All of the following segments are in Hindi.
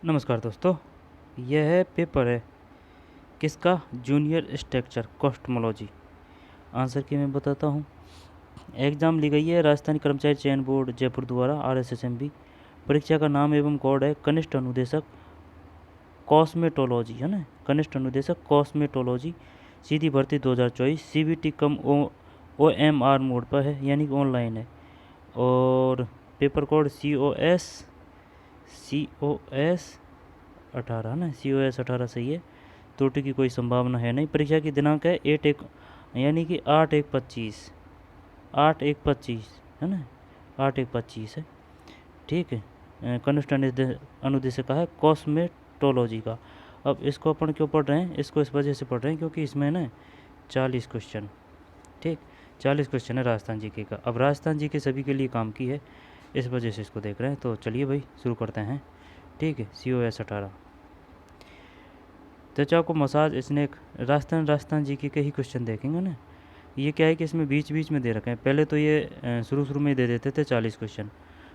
नमस्कार दोस्तों, यह है पेपर है किसका? Junior structure कॉस्टमोलॉजी। आंसर की मैं बताता हूँ। एग्ज़ाम ली गई है राजस्थानी कर्मचारी चयन बोर्ड जयपुर द्वारा RSSMB। परीक्षा का नाम एवं कोड है कनिष्ठ अनुदेशक कॉस्मेटोलॉजी, है ना, कनिष्ठ अनुदेशक कॉस्मेटोलॉजी। सीधी भर्ती 2024 CBT कम OMR मोड पर है, यानी कि ऑनलाइन है। और पेपर कोड COS 18 ना, COS 18 सही है। त्रुटि की कोई संभावना है नहीं। परीक्षा की दिनांक है 8/1 यानी कि 8/1/25, 8/1/25 है ना, 8/1/25 है। ठीक है। कनिष्ठ अनुदेशक का है कॉस्मेटोलॉजी का। अब इसको अपन क्यों पढ़ रहे हैं? इसको इस वजह से पढ़ रहे हैं क्योंकि इसमें ना 40 क्वेश्चन, ठीक, 40 क्वेश्चन है राजस्थान जीके का। अब राजस्थान जीके सभी के लिए काम की है, इस वजह से इसको देख रहे हैं। तो चलिए भाई शुरू करते हैं। ठीक है। COS 18 त्वचा को मसाज स्नेक राजस्थान जीके के ही क्वेश्चन देखेंगे ना। ये क्या है कि इसमें बीच बीच में दे रखे हैं। पहले तो ये शुरू में दे देते थे 40 क्वेश्चन।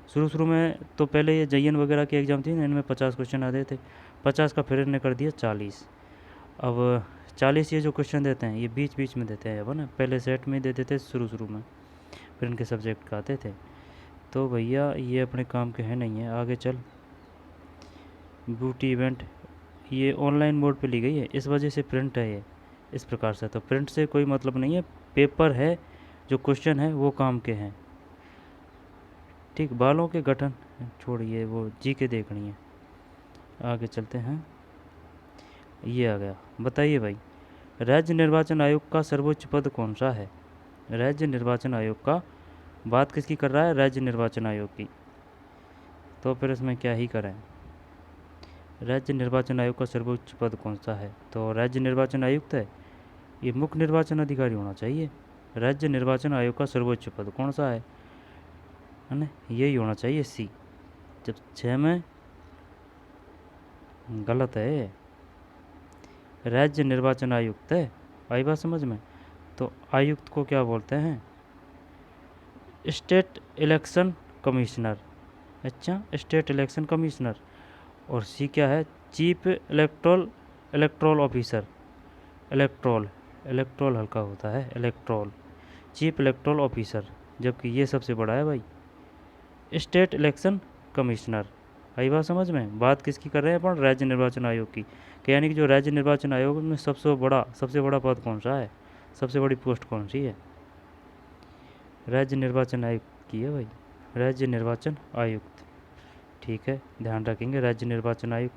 शुरू में तो पहले ये JN वगैरह की एग्ज़ाम थी ना, इनमें 50 क्वेश्चन आते थे। 50 का फिर इन्होंने कर दिया 40। अब 40 ये जो क्वेश्चन देते हैं ये बीच बीच में देते हैं। अब ना पहले सेट में दे देते शुरू में, फिर इनके सब्जेक्ट का आते थे। तो भैया ये अपने काम के हैं नहीं है। आगे चल, ब्यूटी इवेंट ये ऑनलाइन मोड पे ली गई है, इस वजह से प्रिंट है ये इस प्रकार से। तो प्रिंट से कोई मतलब नहीं है, पेपर है, जो क्वेश्चन है वो काम के हैं। ठीक। बालों के गठन छोड़िए, वो जी के देखनी है। आगे चलते हैं। ये आ गया। बताइए भाई, राज्य निर्वाचन आयोग का सर्वोच्च पद कौन सा है? राज्य निर्वाचन आयोग का, बात किसकी कर रहा है? राज्य निर्वाचन आयोग की। तो फिर इसमें क्या ही करें। राज्य निर्वाचन आयोग का सर्वोच्च पद कौन सा है? तो राज्य निर्वाचन आयुक्त है, ये मुख्य निर्वाचन अधिकारी होना चाहिए। राज्य निर्वाचन आयोग का सर्वोच्च पद कौन सा है ना, यही होना चाहिए C। जब 6 में गलत है, राज्य निर्वाचन आयुक्त है। आई बात समझ में? तो आयुक्त को क्या बोलते हैं? State election commissioner. अच्छा, स्टेट इलेक्शन कमिश्नर। और C क्या है? Chief electoral officer. इलेक्ट्रोल हल्का होता है, इलेक्ट्रोल, चीफ इलेक्ट्रोल ऑफिसर। जबकि ये सबसे बड़ा है भाई, स्टेट इलेक्शन कमिश्नर। आई बात समझ में? बात किसकी कर रहे हैं अपन? राज्य निर्वाचन आयोग की। यानी कि जो राज्य निर्वाचन आयोग में सबसे बड़ा पद कौन सा है, सबसे बड़ी पोस्ट कौन सी है? राज्य निर्वाचन आयोग की है भाई, राज्य निर्वाचन आयुक्त। ठीक है, ध्यान रखेंगे राज्य निर्वाचन आयुक्त।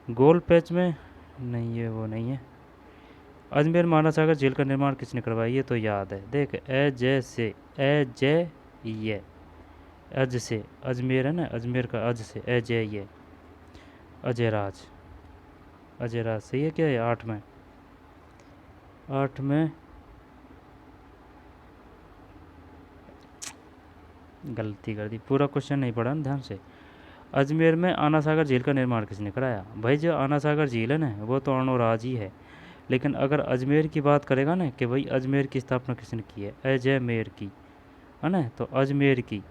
गोल पैच में नहीं है, वो नहीं है। अजमेर महासागर झील का निर्माण किसने करवाया? ये तो याद है, देख, अज से, अजमेर है ना, अजमेर का अज से ये अजय राज सही है क्या? ये 8 में गलती कर दी, पूरा क्वेश्चन नहीं पढ़ा ना ध्यान से। अजमेर में आना सागर झील का निर्माण किसने कराया? भाई जो आना सागर झील है ना, वो तो अर्णोराज ही है। लेकिन अगर अजमेर की बात करेगा ना कि भाई अजमेर की स्थापना किसने की है, अजय मेर की, है ना, तो अजमेर की,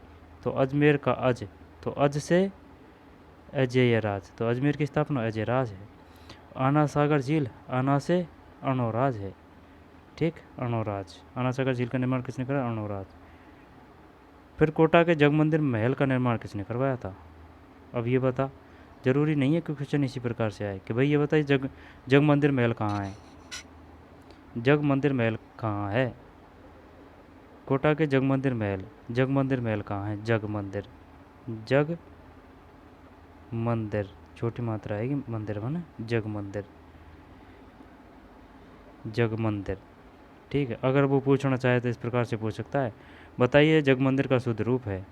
तो अजमेर का अज, तो अज से अजय राज, तो अजमेर की स्थापना अजय राज है। आना सागर झील, आना से अर्णोराज है। ठीक, अर्णोराज। आना सागर झील का निर्माण किसने करा? अर्णोराज। फिर कोटा के जग मंदिर महल का निर्माण किसने करवाया था? अब ये बता, जरूरी नहीं है कि क्वेश्चन इसी प्रकार से आए कि भाई ये बताइए जग मंदिर महल कहाँ है? जग मंदिर महल कहाँ है? कोटा के जग मंदिर महल कहाँ है? जग मंदिर, छोटी मात्रा आएगी मंदिर में ना, जग मंदिर। ठीक है, अगर वो पूछना चाहे तो इस प्रकार से पूछ सकता है, बताइए जग मंदिर का शुद्ध रूप है?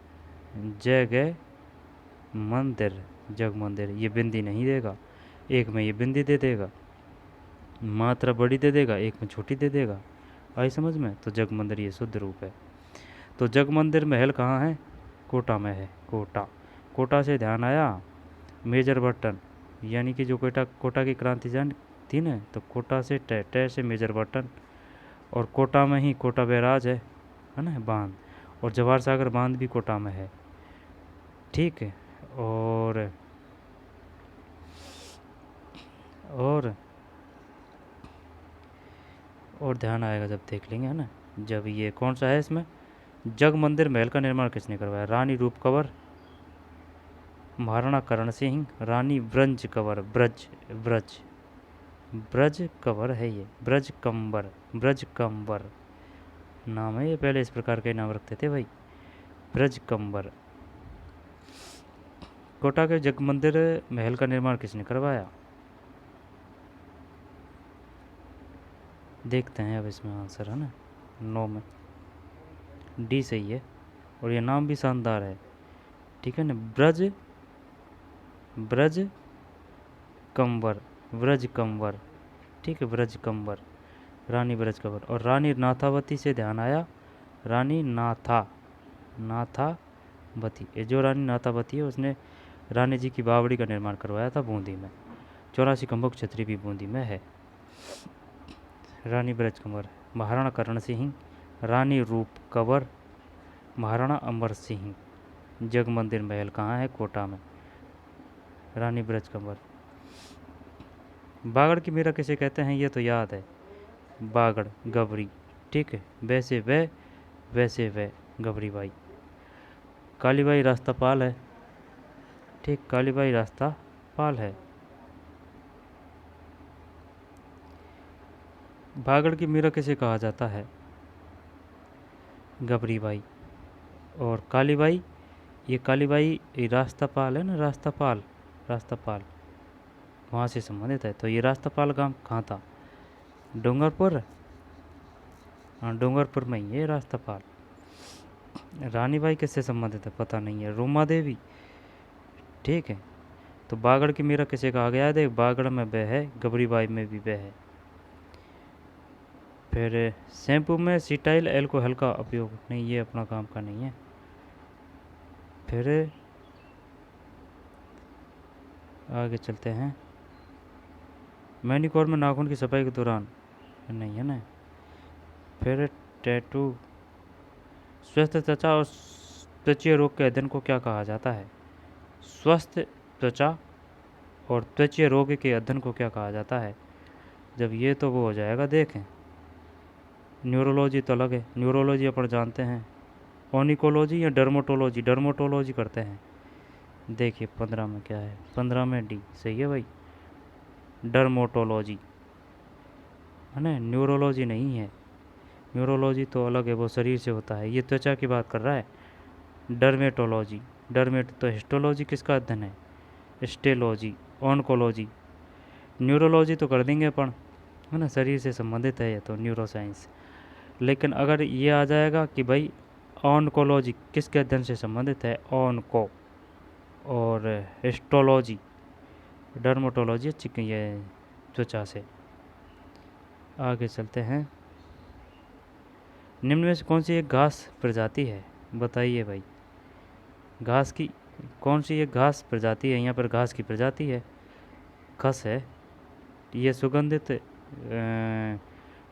जग मंदिर। ये बिंदी नहीं देगा, एक में ये बिंदी दे देगा, मात्रा बड़ी दे देगा, एक में छोटी दे देगा। आई समझ में? तो जग मंदिर ये शुद्ध रूप है। तो जग मंदिर महल कहाँ है? कोटा में है। कोटा से ध्यान आया, मेजर बर्टन, यानी कि जो कोटा की क्रांति जान थी ना, तो कोटा से टे से मेजर बर्टन। और कोटा में ही कोटा बैराज है ना, बांध। और जवाहर सागर बांध भी कोटा में है। ठीक है। और और ध्यान आएगा जब देख लेंगे, है ना। जब ये कौन सा है इसमें, जग मंदिर महल का निर्माण किसने करवाया, रानी रूप कंवर, महाराणा करण सिंह, रानी ब्रज कंवर, ब्रज ब्रज कंवर है ये, ब्रज कंवर नाम है ये, पहले इस प्रकार के नाम रखते थे भाई, ब्रज कंवर। कोटा के जग मंदिर महल का निर्माण किसने करवाया, देखते हैं अब इसमें आंसर, है ना। 9 में डी सही है, और ये नाम भी शानदार है, ठीक है ना, ब्रज कंवर, ठीक है, ब्रज कंवर, रानी ब्रज कंवर। और रानी नाथावती से ध्यान आया, रानी नाथावती, ये जो रानी नाथावती है उसने रानी जी की बावड़ी का निर्माण करवाया था बूंदी में, 84 खंभों की छतरी भी बूंदी में है। रानी ब्रज कंवर, महाराणा करण सिंह, रानी रूप कंवर, महाराणा अमर सिंह। जग मंदिर महल कहाँ है, कोटा में, रानी ब्रज कंवर। बागड़ की मीरा किसे कहते हैं, ये तो याद है, बागड़ गबरी, ठीक है, वैसे वे गबरी बाई। कालीबाई रास्ता पाल है, ठीक, कालीबाई रास्ता पाल है। बागड़ की मीरा किसे कहा जाता है, गबरी बाई। और कालीबाई, ये कालीबाई रास्तापाल है ना, रास्तापाल वहाँ से संबंधित है। तो ये रास्तापाल गांव कहाँ था, डूंगरपुर, हाँ डूंगरपुर में ही है रास्तापाल। रानीबाई किससे संबंधित है, पता नहीं है, रूमा देवी, ठीक है। तो बागड़ की मीरा किसे कहा गया है, देख बागड़ में वह है, गबरीबाई में भी वह है। फिर शैम्पू में सिटाइल एल्कोहल का उपयोग, नहीं ये अपना काम का नहीं है। फिर आगे चलते हैं, मैनिक्योर में नाखून की सफाई के दौरान, नहीं है ना। फिर टैटू, स्वस्थ त्वचा और त्वचीय रोग के अध्ययन को क्या कहा जाता है, स्वस्थ त्वचा और त्वचीय रोग के अध्ययन को क्या कहा जाता है। जब ये तो वो हो जाएगा, देखें, न्यूरोलॉजी तो अलग है, न्यूरोलॉजी अपन जानते हैं, ओनिकोलॉजी या डर्मोटोलॉजी करते हैं। देखिए 15 में क्या है, 15 में डी सही है भाई, डर्मोटोलॉजी, है ना, न्यूरोलॉजी नहीं है, न्यूरोलॉजी तो अलग है, वो शरीर से होता है, ये त्वचा की बात कर रहा है। डर्मेटोलॉजी, तो हिस्टोलॉजी किसका अध्ययन है, हिस्टेलॉजी, ऑनकोलॉजी। न्यूरोलॉजी तो कर देंगे अपन, है ना, शरीर से संबंधित है ये तो, न्यूरोसाइंस। लेकिन अगर ये आ जाएगा कि भाई ऑनकोलॉजी किसके अध्ययन से संबंधित है, ऑनको। और हिस्टोलॉजी, डर्मेटोलॉजी ये त्वचा से। आगे चलते हैं, निम्न में से कौन सी एक घास प्रजाति है, बताइए भाई, घास की कौन सी एक घास प्रजाति है, यहाँ पर घास की प्रजाति है, खस है, ये सुगंधित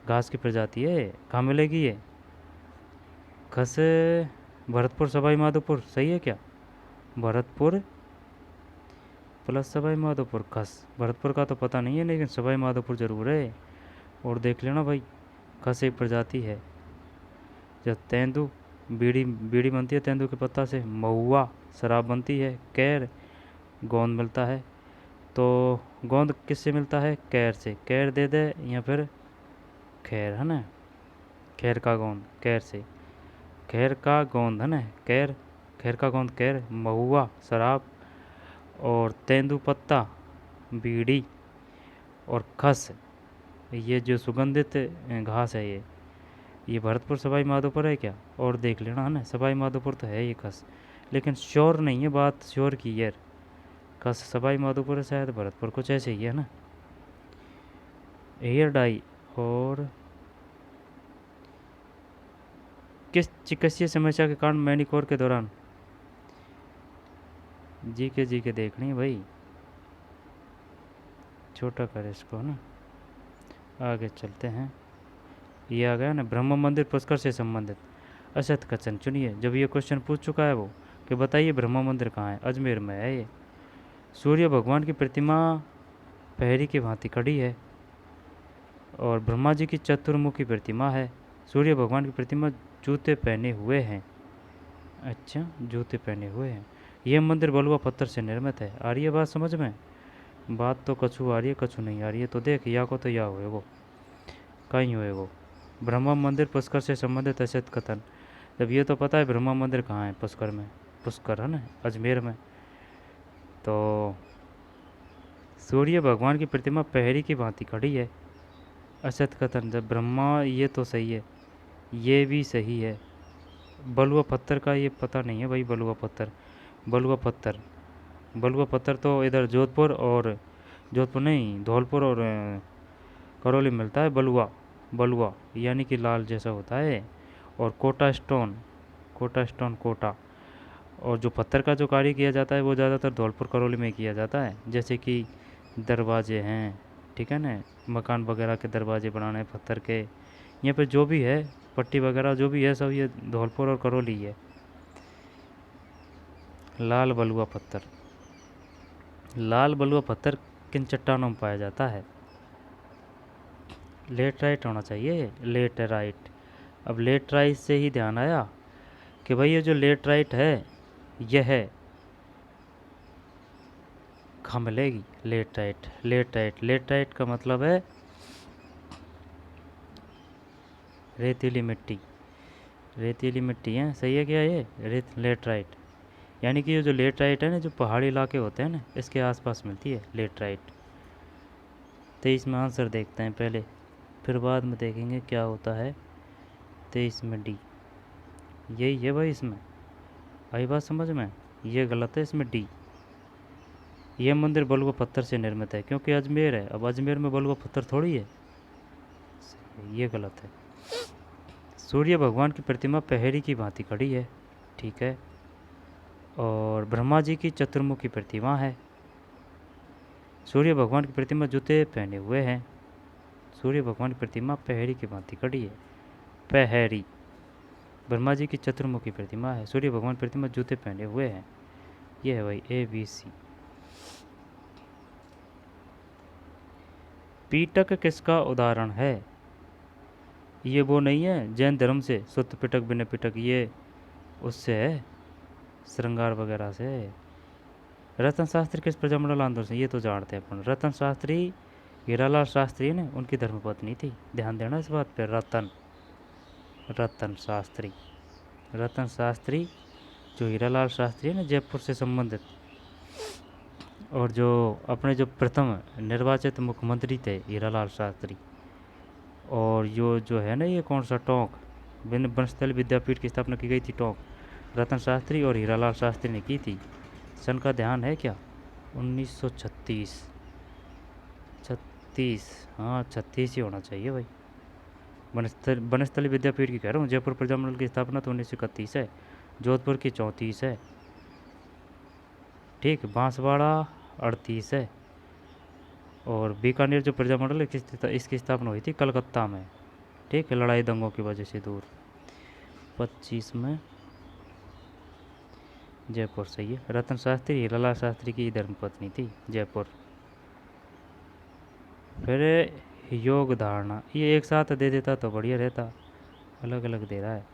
घास की प्रजाति है, कहाँ मिलेगी ये, खस, भरतपुर सवाई माधोपुर, सही है क्या, भरतपुर प्लस सवाई माधोपुर, खस, भरतपुर का तो पता नहीं है लेकिन सवाई माधोपुर ज़रूर है। और देख लेना भाई, खस एक प्रजाति है। जब तेंदू, बीड़ी बनती है तेंदू के पत्ता से, महुआ शराब बनती है, कैर गोंद मिलता है, तो गोंद किससे मिलता है, कैर से, कैर दे दे या फिर खैर, है ना, खैर का गोंद, कैर से, खैर का गोंद, है ना, खैर का गोंद कैर, महुआ शराब, और तेंदू पत्ता बीड़ी, और खस ये जो सुगंधित घास है, ये भरतपुर सवाई माधोपुर है क्या, और देख लेना, है ना, सवाई माधोपुर तो है ये खस, लेकिन श्योर नहीं है, बात श्योर की यार, खस सवाई माधोपुर है शायद, भरतपुर कुछ ऐसे ही है ना। हेयर डाई और किस चिकित्सीय समस्या के कारण मैनिक्योर के दौरान, जी के देखनी है भाई, छोटा कर इसको ना। आगे चलते हैं, ये आ गया ना, ब्रह्म मंदिर पुष्कर से संबंधित असत कथन चुनिए। जब ये क्वेश्चन पूछ चुका है वो कि बताइए ब्रह्म मंदिर कहाँ है, अजमेर में है ये। सूर्य भगवान की प्रतिमा पहरी की भांति खड़ी है। और ब्रह्मा जी की चतुर्मुखी प्रतिमा है। सूर्य भगवान की प्रतिमा जूते पहने हुए हैं। अच्छा, जूते पहने हुए हैं। यह मंदिर बलुआ पत्थर से निर्मित है। आ रही है बात समझ में? बात तो कछु आ रही है, कछु नहीं आ रही है। तो देख, या को तो या होएगो, कहीं होएगो। ब्रह्मा मंदिर पुष्कर से संबंधित अशत कथन। जब ये तो पता है ब्रह्मा मंदिर कहाँ है, पुष्कर में। पुष्कर है ना, अजमेर में। तो सूर्य भगवान की प्रतिमा पहरी की भांति खड़ी है। अशत कथन, जब ब्रह्मा, ये तो सही है, ये भी सही है। बलुआ पत्थर का ये पता नहीं है भाई। बलुआ पत्थर, बलुआ पत्थर, बलुआ पत्थर तो इधर जोधपुर और, जोधपुर नहीं, धौलपुर और करौली मिलता है बलुआ। बलुआ यानी कि लाल जैसा होता है। और कोटा स्टोन, कोटा स्टोन, कोटा। और जो पत्थर का जो कार्य किया जाता है वो ज़्यादातर धौलपुर करौली में किया जाता है। जैसे कि दरवाजे हैं, ठीक है ना, मकान वगैरह के दरवाजे बनाने पत्थर के। यहाँ पे जो भी है, पट्टी वगैरह जो भी है, सब ये धौलपुर और करौली है। लाल बलुआ पत्थर, लाल बलुआ पत्थर किन चट्टानों में पाया जाता है? लेटराइट होना चाहिए, लेटराइट। अब लेटराइट से ही ध्यान आया कि भाई ये जो लेटराइट है, यह है, कहाँ मिलेगी लेटराइट? लेटराइट, लेटराइट का मतलब है रेतीली मिट्टी। रेतीली मिट्टी है, सही है क्या ये? लेटराइट यानी कि ये जो लेटराइट है ना, जो पहाड़ी इलाके होते हैं ना, इसके आसपास मिलती है लेटराइट। तो इसमें आंसर देखते हैं पहले, फिर बाद में देखेंगे क्या होता है। 23 में डी, यही है भाई। इसमें आई बात समझ में? ये गलत है, इसमें डी। यह मंदिर बलुआ पत्थर से निर्मित है, क्योंकि अजमेर है। अब अजमेर में बलुआ पत्थर थोड़ी है, ये गलत है। सूर्य भगवान की प्रतिमा पहरी की भांति खड़ी है, ठीक है। और ब्रह्मा जी की चतुर्मुखी प्रतिमा है। सूर्य भगवान की प्रतिमा जूते पहने हुए हैं। सूर्य भगवान की प्रतिमा पहरी की भांति खड़ी है, पहरी। ब्रह्मा जी की चतुर्मुखी प्रतिमा है। सूर्य भगवान की प्रतिमा जूते पहने हुए हैं। ये है भाई ABC। पीटक किसका उदाहरण है? ये वो नहीं है जैन धर्म से, सुत पिटक बिना पिटक, ये उससे है, श्रृंगार वगैरह से। रतन शास्त्री किस प्रजामंडल आंदोलन से? ये तो जानते हैं अपन। रतन शास्त्री, हीरालाल शास्त्री ने, उनकी धर्मपत्नी थी। ध्यान देना इस बात पे। रतन, रतन शास्त्री, रतन शास्त्री जो हीरालाल शास्त्री है ना, जयपुर से संबंधित, और जो अपने जो प्रथम निर्वाचित मुख्यमंत्री थे हीरालाल शास्त्री। और जो है ना, ये कौन सा टोंक, वनस्थली विद्यापीठ की स्थापना की गई थी, टोंक, रतन शास्त्री और हीरालाल शास्त्री ने की थी। सन का ध्यान है क्या? 1936, 36, हाँ 36 ही होना चाहिए भाई। वनस्थली विद्यापीठ की कह रहा हूँ। जयपुर प्रजामंडल की स्थापना तो 1931 है, जोधपुर की 34 है, ठीक। बांसवाड़ा 38 है। और बीकानेर जो प्रजामंडल है, इसकी स्थापना हुई थी कलकत्ता में, ठीक है, लड़ाई दंगों की वजह से दूर। 25 में जयपुर, सही है। रतन शास्त्री हीरालाल शास्त्री की धर्मपत्नी थी, जयपुर। फिर योग धारणा, ये एक साथ दे देता तो बढ़िया रहता, अलग अलग दे रहा है।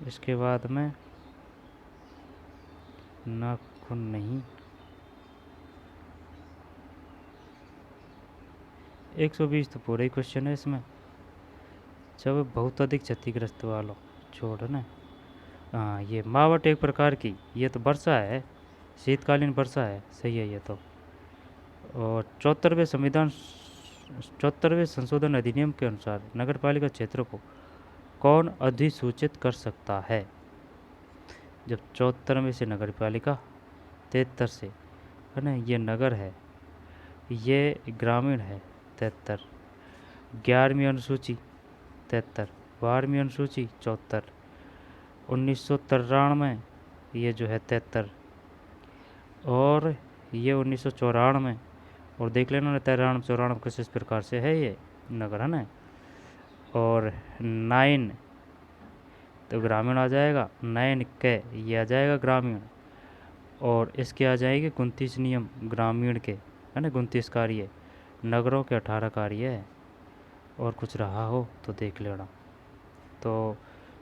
इसके बाद में नाखून नहीं, 120 तो पूरा ही क्वेश्चन है इसमें। जब बहुत अधिक क्षतिग्रस्त वालों छोड़ ना। हाँ, ये मावट एक प्रकार की, ये तो वर्षा है, शीतकालीन वर्षा है, सही है ये तो। और 74वें संशोधन अधिनियम के अनुसार नगरपालिका क्षेत्र को कौन अधिसूचित कर सकता है? जब 74 से नगरपालिका, 73 से, है ना, ये नगर है, ये ग्रामीण है, 73, 11वीं अनुसूची 73, 12वीं अनुसूची 74, 1993 ये जो है 73, और ये 1994। और देख लेना ना, 93-94 किस इस प्रकार से है ये नगर, है ना। और 9 तो ग्रामीण आ जाएगा, 9 के ये आ जाएगा ग्रामीण। और इसके आ जाएंगे 29 नियम ग्रामीण के, है ना, 29 कार्य, नगरों के 18 कार्य है। और कुछ रहा हो तो देख लेना। तो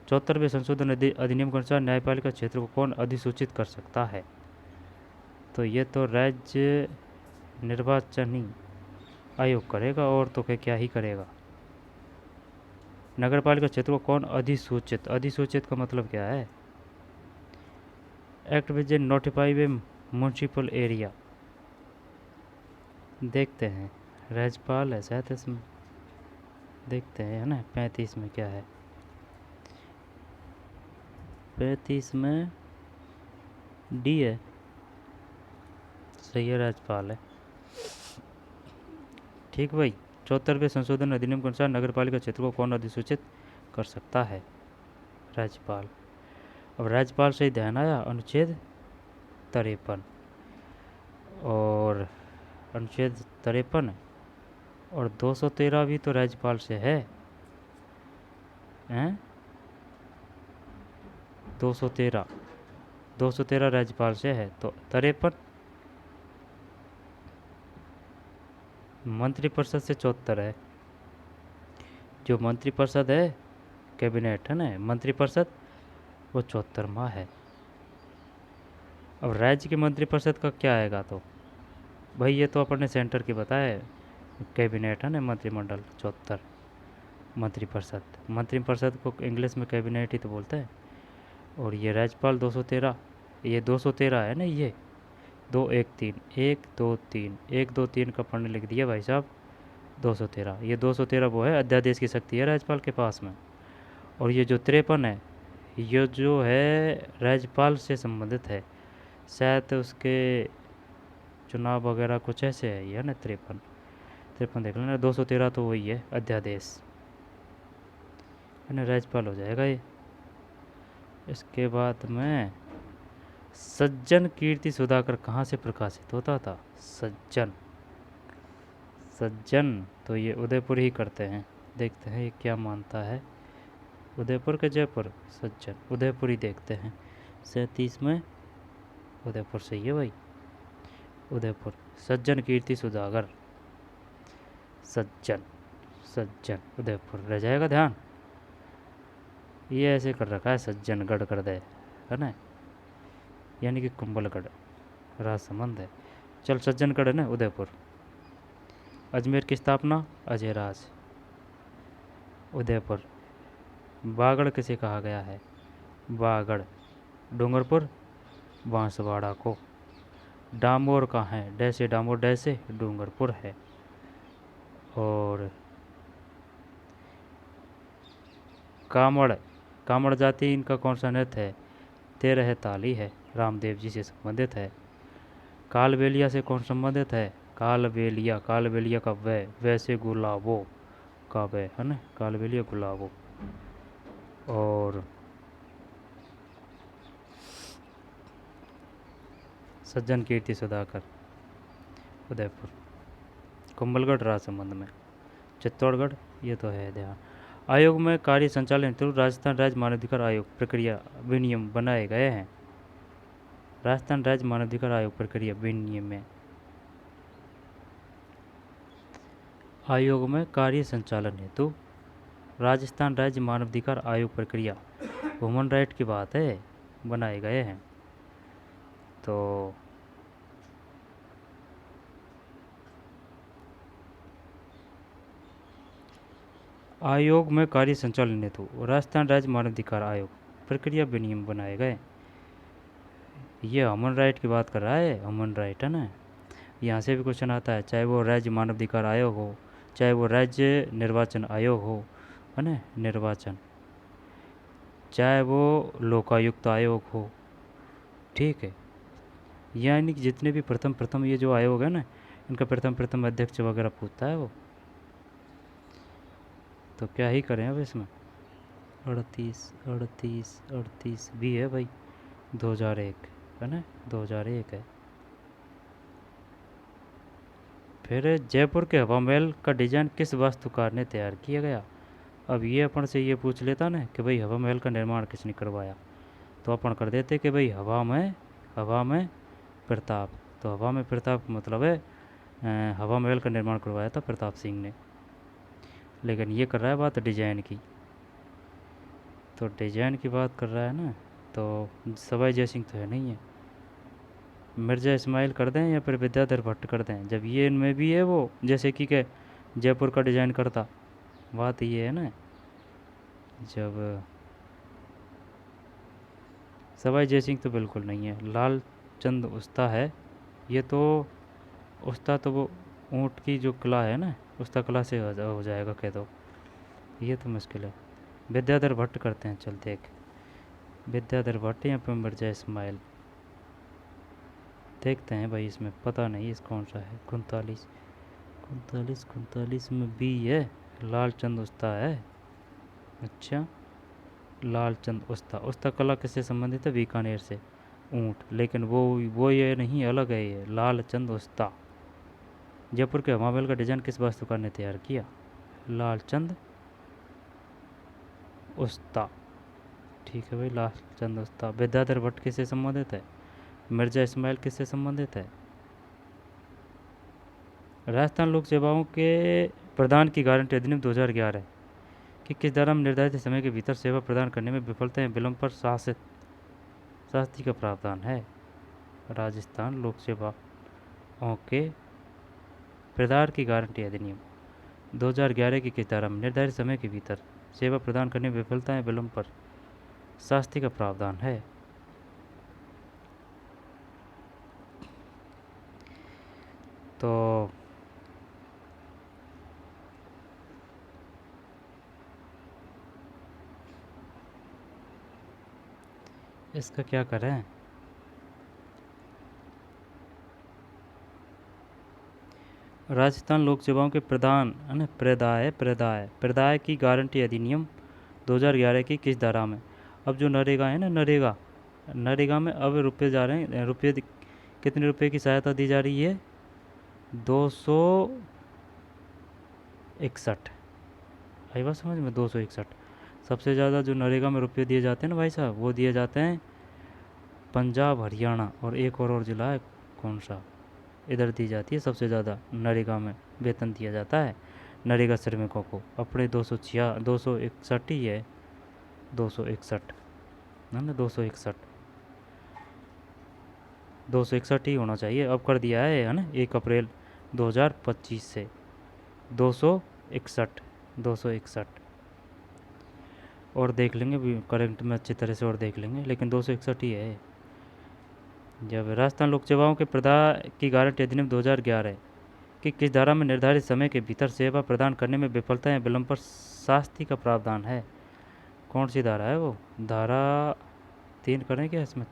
74वें संशोधन अधिनियम के अनुसार न्यायपालिका क्षेत्र को कौन अधिसूचित कर सकता है? तो ये तो राज्य निर्वाचन आयोग करेगा, और तो क्या ही करेगा। नगरपालिका क्षेत्र को कौन अधिसूचित, अधिसूचित का मतलब क्या है? Act which notify way municipal area. देखते हैं, राज्यपाल है शायद इसमें, देखते हैं, है ना। 35 में क्या है? 35 में डी है, सही है, राज्यपाल है। ठीक भाई। 74वें संशोधन अधिनियम के अनुसार नगरपालिका क्षेत्र को कौन अधिसूचित कर सकता है? राज्यपाल। अब राज्यपाल से ही ध्यान आया अनुच्छेद 53, और अनुच्छेद 53 और 213 भी तो राज्यपाल से है, हैं? 213 राज्यपाल से है, तो 53 मंत्रिपरिषद से 74 है। जो मंत्रिपरिषद है, कैबिनेट है ना, मंत्रिपरिषद, वो 74वां है। अब राज्य के मंत्रिपरिषद का क्या आएगा? तो भाई ये तो अपन ने सेंटर की बताया, कैबिनेट है ना, मंत्रिमंडल 74, मंत्रिपरिषद, मंत्रिपरिषद को इंग्लिश में कैबिनेट ही तो बोलते हैं। और ये राज्यपाल 213, ये 213 है ना, ये 213 1 2 3 1 2 3 का पढ़ने लिख दिया भाई साहब, 213। ये 213 वो है, अध्यादेश की शक्ति है राज्यपाल के पास में। और ये जो 53 है, ये जो है राज्यपाल से संबंधित है, शायद उसके चुनाव वगैरह कुछ ऐसे है, ये ना 53 देख लेना। 213 तो वही है, अध्यादेश है ना, राज्यपाल हो जाएगा ये। इसके बाद में सज्जन कीर्ति सुधाकर कहाँ से प्रकाशित होता था? सज्जन, सज्जन तो ये उदयपुर ही करते हैं। देखते हैं ये क्या मानता है, उदयपुर के जयपुर, सज्जन उदयपुर ही देखते हैं। 37 में उदयपुर सही है भाई, उदयपुर। सज्जन कीर्ति सुधाकर, सज्जन, सज्जन उदयपुर रह जाएगा ध्यान। ये ऐसे कर रखा है, सज्जनगढ़ कर दे, है ना, यानी कि कुंभलगढ़ राजसमंद है। चल, सज्जनगढ़ है ना, उदयपुर। अजमेर की स्थापना अजयराज, उदयपुर। बागड़ किसे कहा गया है? बागड़, डूंगरपुर, बांसवाड़ा को। डामोर कहाँ है? डैसे डामोर, डैसे डूंगरपुर है। और कामड़, कामड़ जाति इनका कौन सा नृत्य है? 13 ताली है, रामदेव जी से संबंधित है। कालबेलिया से कौन संबंधित है? कालबेलिया, कालबेलिया का वैसे गुलाबो का वै, है ना, कालबेलिया गुलाबो। और सज्जन कीर्ति सुधाकर उदयपुर। कुंभलगढ़ राजसमंद में। चित्तौड़गढ़ ये तो है ध्यान। आयोग में कार्य संचालन हेतु राजस्थान राज्य मानवाधिकार आयोग प्रक्रिया विनियम बनाए गए हैं। राजस्थान राज्य मानवाधिकार आयोग प्रक्रिया विनियम में, आयोग में कार्य संचालन हेतु राजस्थान राज्य मानवाधिकार आयोग प्रक्रिया, ह्यूमन राइट की बात है, बनाए गए हैं। तो आयोग में कार्य संचालन हेतु राजस्थान राज्य मानवाधिकार आयोग प्रक्रिया विनियम बनाए गए। ये ह्यूमन राइट की बात कर रहा है, ह्यूमन राइट है ना। यहाँ से भी क्वेश्चन आता है, चाहे वो राज्य मानवाधिकार आयोग हो, चाहे वो राज्य निर्वाचन आयोग हो, है ना, निर्वाचन, चाहे वो लोकायुक्त आयोग हो, ठीक है। यानी कि जितने भी प्रथम ये जो आयोग है ना, इनका प्रथम अध्यक्ष वगैरह पूछता है वो। तो क्या ही करें अब इसमें। 38 भी है भाई, 2001 है ना, 2001 है। फिर जयपुर के हवा महल का डिजाइन किस वास्तुकार ने तैयार किया गया? अब ये अपन से ये पूछ लेता ना कि भाई हवा महल का निर्माण किसने करवाया, तो अपन कर देते कि भाई हवा में प्रताप। तो हवा में प्रताप मतलब है हवा महल का निर्माण करवाया था प्रताप सिंह ने। लेकिन ये कर रहा है बात डिजाइन की, तो डिजाइन की बात कर रहा है ना, तो सवाई जय सिंह तो है नहीं है। मिर्ज़ा इस्माइल कर दें या फिर विद्याधर भट्ट कर दें, जब ये इनमें भी है वो जैसे कि के जयपुर का डिज़ाइन करता। बात ये है ना, जब सवाई जय सिंह तो बिल्कुल नहीं है, लाल चंद उस्ता है। ये तो उस्ता तो वो ऊँट की जो कला है ना, उस्ता कला से हो जाएगा कह दो, ये तो मुश्किल है। विद्याधर भट्ट करते हैं, चल देख विद्याधर भट्ट या फिर मिर्ज़ा इस्माइल। देखते हैं भाई, इसमें पता नहीं इस कौन सा है। 39 39 39 में बी है, लालचंद उस्ता है। अच्छा, लालचंद उस्ता। उस्ता कला किससे संबंधित है? बीकानेर से, ऊँट। लेकिन वो ये नहीं, अलग है ये लालचंद उस्ता। जयपुर के हवा महल का डिज़ाइन किस वास्तुकार ने तैयार किया? लालचंद उस्ता। ठीक है भाई, लालचंद उस्ता। विद्याधर भट्ट किससे संबंधित है? मिर्ज़ा इस्माइल किससे संबंधित है? राजस्थान लोक सेवाओं के प्रदान की गारंटी अधिनियम 2011 कि किस धारा में निर्धारित समय के भीतर सेवा प्रदान करने में विफलता या विलंब पर शास्ति का प्रावधान है। राजस्थान लोक सेवाओं के प्रदान की गारंटी अधिनियम 2011 की किस धारा में निर्धारित समय के भीतर सेवा प्रदान करने में विफलता या विलंब पर शास्ति का प्रावधान है। तो इसका क्या करें? राजस्थान लोक सेवाओं के प्रदान है ना, प्रदाय की गारंटी अधिनियम 2011 की किस धारा में? अब जो नरेगा है ना, नरेगा में अब रुपये जा रहे हैं, कितने रुपए की सहायता दी जा रही है? 261। आई बात समझ में? 261। सबसे ज़्यादा जो नरेगा में रुपये दिए जाते हैं ना भाई साहब, वो दिए जाते हैं पंजाब, हरियाणा और एक और ज़िला है कौन सा, इधर दी जाती है सबसे ज़्यादा। नरेगा में वेतन दिया जाता है नरेगा श्रमिकों को। अपने 261 ही है, 261 है ना, 261 ही होना चाहिए। अब कर दिया है ना 1 अप्रैल 2025 से 261। और देख लेंगे भी करंट में अच्छी तरह से, और देख लेंगे, लेकिन 261 ही है। जब राजस्थान लोक सेवाओं के प्रदान की गारंटी अधिनियम 2011 कि किस धारा में निर्धारित समय के भीतर सेवा प्रदान करने में विफलता या विलंब पर शास्ति का प्रावधान है? कौन सी धारा है वो? धारा 3 करें क्या इसमें?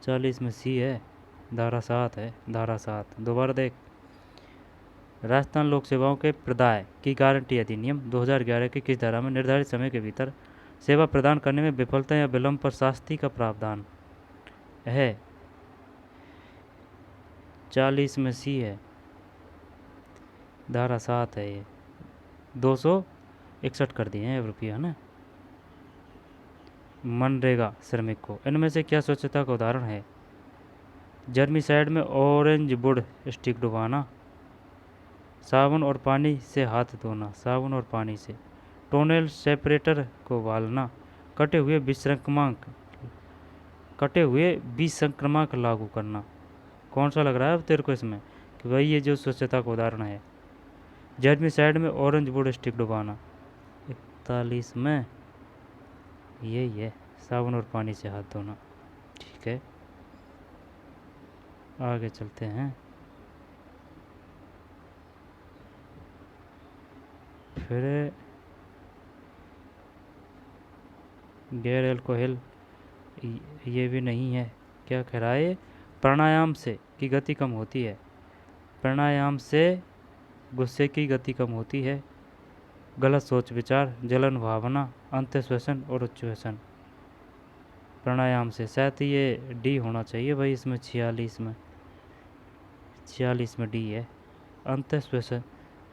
40 में सी है, धारा 7 है, धारा 7। दोबारा देख, राजस्थान लोक सेवाओं के प्रदाय की गारंटी अधिनियम 2011 की किस धारा में निर्धारित समय के भीतर सेवा प्रदान करने में विफलता या विलंब पर शास्ति का प्रावधान है? 40 में सी है, धारा 7 है ये। 261 कर दिए हैं रुपया, है ना। मनरेगा श्रमिक को इनमें से क्या स्वच्छता का उदाहरण है? जर्मिसाइड में ऑरेंज वुड स्टिक डुबाना, साबुन और पानी से हाथ धोना, साबुन और पानी से, टोनेल सेपरेटर को बालना, कटे हुए विसंक्रमक लागू करना। कौन सा लग रहा है अब तेरे को इसमें कि भाई ये जो स्वच्छता का उदाहरण है? जर्मिसाइड में ऑरेंज वुड स्टिक डुबाना, 41 में यही है, साबुन और पानी से हाथ धोना। ठीक है, आगे चलते हैं। फिर गैर एल्कोहल ये भी नहीं है। क्या कह रहा है? प्राणायाम से की गति कम होती है, प्राणायाम से गुस्से की गति कम होती है, गलत सोच विचार, जलन भावना, अंतःश्वसन और उच्छ्वसन। प्राणायाम से शायद ये डी होना चाहिए भाई इसमें। 46 में डी है,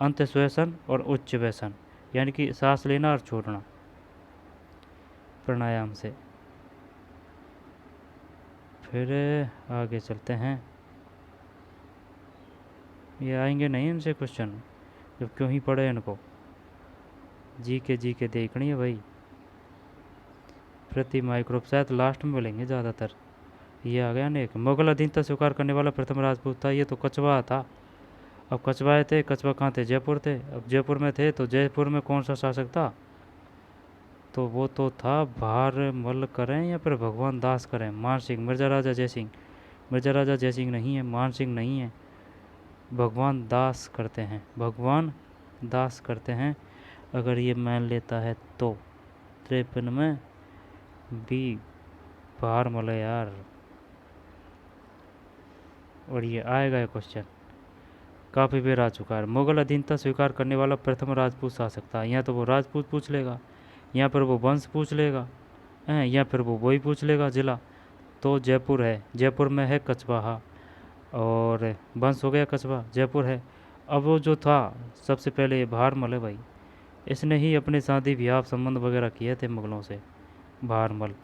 अंतःश्वसन और उच्छ्वसन, यानी कि सांस लेना और छोड़ना प्राणायाम से। फिर आगे चलते हैं। ये आएंगे नहीं इनसे क्वेश्चन, जब क्यों ही पढ़े इनको, जी के देखनी है भाई। प्रति माइक्रोब शायद लास्ट में मिलेंगे ज़्यादातर। ये आ गया नेक। मुगल अधीनता स्वीकार करने वाला प्रथम राजपूत था, ये तो कछवा था। अब कछवाए थे, कछवा कहाँ थे, जयपुर थे। अब जयपुर में थे तो जयपुर में कौन सा शासक था, तो वो तो था भारमल करें या फिर भगवान दास करें, मान सिंह, मिर्जा राजा जयसिंह। मिर्जा राजा जयसिंह नहीं है, मान सिंह नहीं है, भगवान दास करते हैं, भगवान दास करते हैं। अगर ये मान लेता है तो 53 में बी भारमल है यार। और ये आएगा ये क्वेश्चन, काफ़ी बार आ चुका है। मुगल अधीनता स्वीकार करने वाला प्रथम राजपूत शासक था, यहाँ तो वो राजपूत पूछ लेगा, यहाँ पर वो वंश पूछ लेगा, हैं, या फिर वो वही पूछ लेगा जिला। तो जयपुर है, जयपुर में है कछवाहा, और वंश हो गया कछवा, जयपुर है। अब वो जो था सबसे पहले ये भारमल है भाई, इसने ही अपने शादी ब्याह संबंध वगैरह किए थे मुगलों से, भारमल।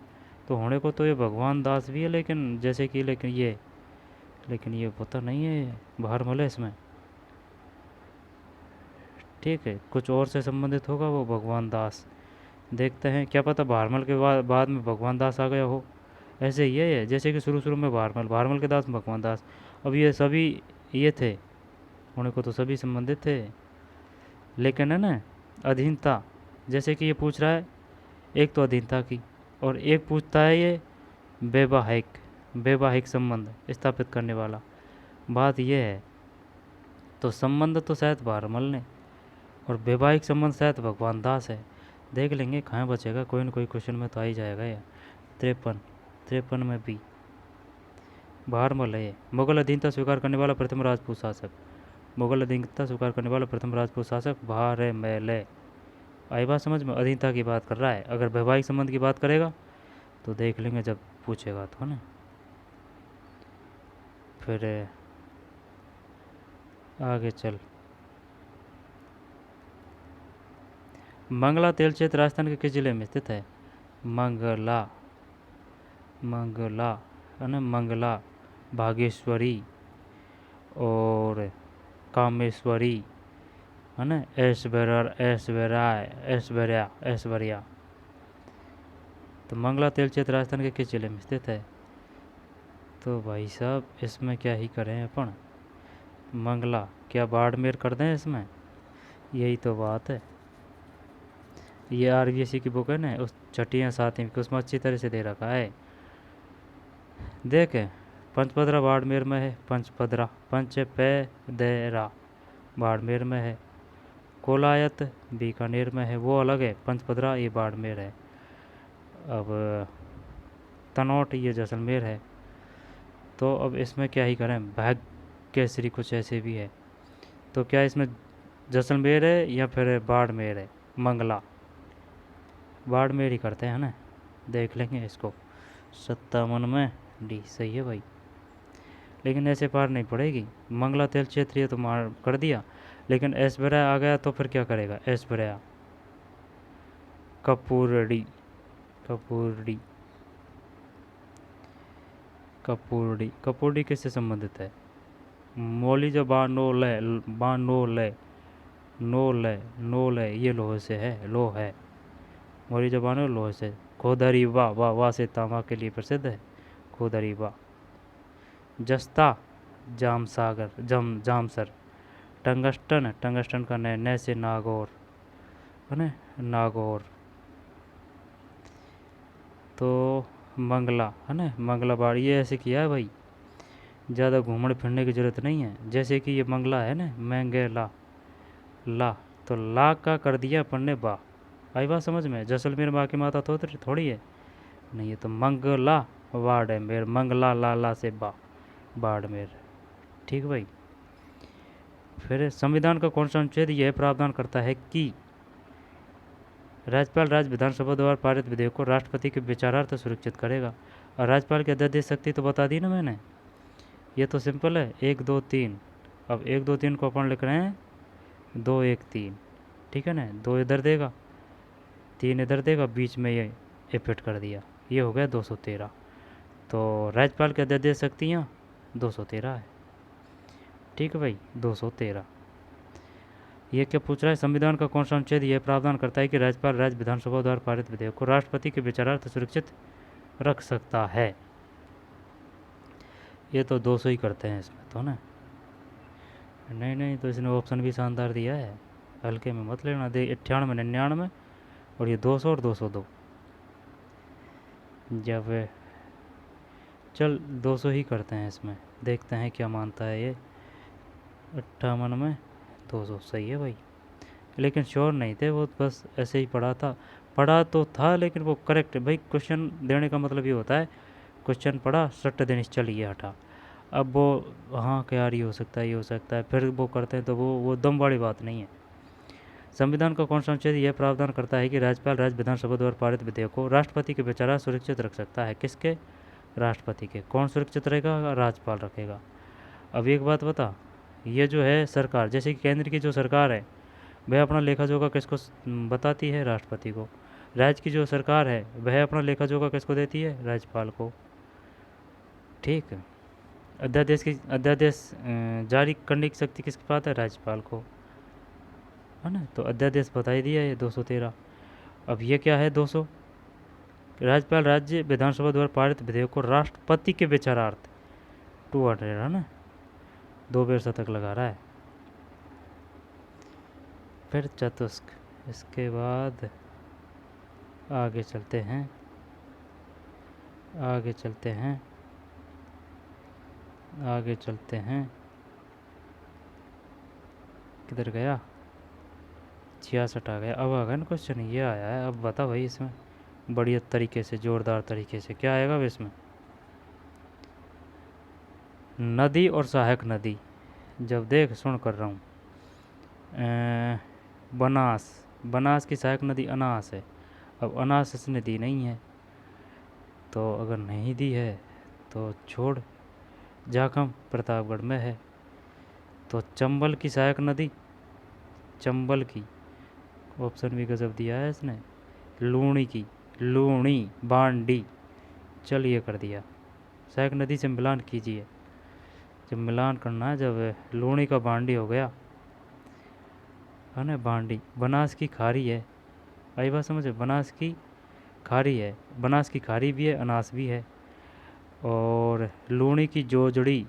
तो होने को तो ये भगवान दास भी है, लेकिन जैसे कि लेकिन ये पता नहीं है ये भारमल है इसमें। ठीक है, कुछ और से संबंधित होगा वो भगवान दास। देखते हैं, क्या पता भारमल के बाद में भगवान दास आ गया हो। ऐसे ही है ये, जैसे कि शुरू शुरू में भारमल, भारमल के दास भगवान दास। अब ये सभी ये थे, होने को तो सभी संबंधित थे, लेकिन है ना अधीनता, जैसे कि ये पूछ रहा है एक तो अधीनता की, और एक पूछता है ये वैवाहिक, वैवाहिक संबंध स्थापित करने वाला। बात यह है, तो संबंध तो शायद भारमल ने, और वैवाहिक संबंध शायद भगवान दास है। देख लेंगे कहाँ बचेगा, कोई ना कोई क्वेश्चन में तो आ ही जाएगा यार। 53 में भी भारमल है। मुगल अधीनता स्वीकार करने वाला प्रथम राजपूत शासक, मुगल अधीनता स्वीकार करने वाला प्रथम राजपूत शासक भारमल है। आई बात समझ में, अधीनता की बात कर रहा है, अगर वैवाहिक संबंध की बात करेगा तो देख लेंगे जब पूछेगा तो ना। फिर आगे चल, मंगला तेल क्षेत्र राजस्थान के किस जिले में स्थित है, मंगला, मंगला है ना, मंगला, भागेश्वरी और कामेश्वरी है ना, ऐश्वर्या। तो मंगला तेल क्षेत्र राजस्थान के किस जिले में स्थित है, तो भाई साहब इसमें क्या ही करें अपन, मंगला क्या बाड़मेर कर दें इसमें, यही तो बात है। ये आरबीएससी की बुक है ना, उस छठी या सातवीं की, उसमें अच्छी तरह से दे रखा है। देखें, पंचपदरा बाड़मेर में है, पंचपदरा, पंचपेदरा बाड़मेर में है, कोलायत बीकानेर में है, वो अलग है, पंचपदरा ये बाड़मेर है। अब तनौट ये जैसलमेर है। तो अब इसमें क्या ही करें, भाग्यश्री कुछ ऐसे भी है, तो क्या इसमें जैसलमेर है या फिर बाड़मेर है, मंगला, बाड़मेर ही करते हैं ना, देख लेंगे इसको। 57 में डी सही है भाई, लेकिन ऐसे पार नहीं पड़ेगी। मंगला तेल क्षेत्रीय तो मार कर दिया, लेकिन ऐश्वर्या आ गया तो फिर क्या करेगा, ऐश्वर्या, कपूरडी, कपूरडी, कपूरडी, कपूरडी किससे संबंधित है, मौली जो बानोले, बानोले, नोले, नोले ये लोहे से है, लोह है, मौली जो बानो लोहे से। खोदरी वाह से तांबा के लिए प्रसिद्ध है, खोदरी वाह। जस्ता, जामसागर, जामसर। टंगस्टन, टंगस्टन का नए से नागौर है ना, नागौर। तो मंगला है ना, मंगला बाड़, ये ऐसे किया है भाई, ज़्यादा घूमने फिरने की ज़रूरत नहीं है। जैसे कि ये मंगला है ना, मैंगेला, ला, तो ला का कर दिया अपन ने बा। आई बात समझ में, जैसलमेर में आके माता तो थोड़ी है, नहीं है तो मंगला बाड़मेर, मंगला ला से बा, बाड़मेर। ठीक भाई। फिर संविधान का कौन सा अनुच्छेद यह प्रावधान करता है कि राज्यपाल राज्य विधानसभा द्वारा पारित विधेयक को राष्ट्रपति के विचारार्थ सुरक्षित करेगा। और राज्यपाल की अध्यादेश शक्ति तो बता दी ना मैंने, ये तो सिंपल है, 1 2 3। अब 1 2 3 को अपन लिख रहे हैं 2 1 3, ठीक है ना, 2 इधर देगा, 3 इधर देगा, बीच में ये फिट कर दिया, ये हो गया 213। तो राज्यपाल की अध्यादेश शक्तियाँ 213 है। ठीक है भाई, 213। ये क्या पूछ रहा है, संविधान का कौन सा अनुच्छेद यह प्रावधान करता है कि राज्यपाल राज्य विधानसभा द्वारा पारित विधेयक को राष्ट्रपति के विचारार्थ सुरक्षित रख सकता है। ये तो 200 ही करते हैं इसमें तो ना। नहीं, तो इसने ऑप्शन भी शानदार दिया है, हल्के में मत लेना। दे 98, 99 और ये 200 और 202। जब चल 200 ही करते हैं इसमें, देखते हैं क्या मानता है ये। 58 में 200 सही है भाई, लेकिन श्योर नहीं थे वो, बस ऐसे ही पढ़ा तो था, लेकिन वो करेक्ट भाई। क्वेश्चन देने का मतलब ये होता है, क्वेश्चन पढ़ा सट्ट देने चलिए हटा। अब वो हाँ क्या यार ये हो सकता है, ये हो सकता है, फिर वो करते हैं, तो वो दम वाली बात नहीं है। संविधान का कौन सा अनुच्छेद यह प्रावधान करता है कि राज्यपाल राज्य विधानसभा द्वारा पारित विधेयक को राष्ट्रपति के विचारार्थ सुरक्षित रख सकता है। किसके? राष्ट्रपति के। कौन सुरक्षित रहेगा? राज्यपाल रखेगा। अब एक बात बता, ये जो है सरकार, जैसे कि केंद्र की जो सरकार है, वह अपना लेखा जोखा किसको बताती है? राष्ट्रपति को। राज्य की जो सरकार है वह अपना लेखा जोखा किसको देती है? राज्यपाल को। ठीक है। अध्यादेश जारी करने की शक्ति किसके पास है? राज्यपाल को, है ना। तो अध्यादेश बता ही दिया ये 213। अब ये क्या है 200? राज्यपाल राज्य विधानसभा द्वारा पारित विधेयक को राष्ट्रपति के विचारार्थ 200 है ना, 2 बेर शतक लगा रहा है। फिर चतुष्क, इसके बाद आगे चलते हैं, आगे चलते हैं, आगे चलते हैं। किधर गया? 66 आ गया। अब आ गया ना क्वेश्चन, ये आया है। अब बता भाई इसमें बढ़िया तरीके से, जोरदार तरीके से क्या आएगा अब इसमें। नदी और सहायक नदी, जब देख सुन कर रहा हूँ। बनास की सहायक नदी अनास है। अब अनास इसने दी नहीं है, तो अगर नहीं दी है तो छोड़। जाखम प्रतापगढ़ में है। तो चंबल की सहायक नदी, चंबल की, ऑप्शन भी गजब दिया है इसने। लूणी की, लूणी बांडी, चलिए कर दिया। सहायक नदी से मिलान कीजिए। जब मिलान करना है, जब लूणी का बांडी हो गया है ना, बांडी। बनास की खारी है, आई बात समझे, बनास की खारी है। बनास की खारी भी है, अनास भी है। और लूणी की जोजड़ी,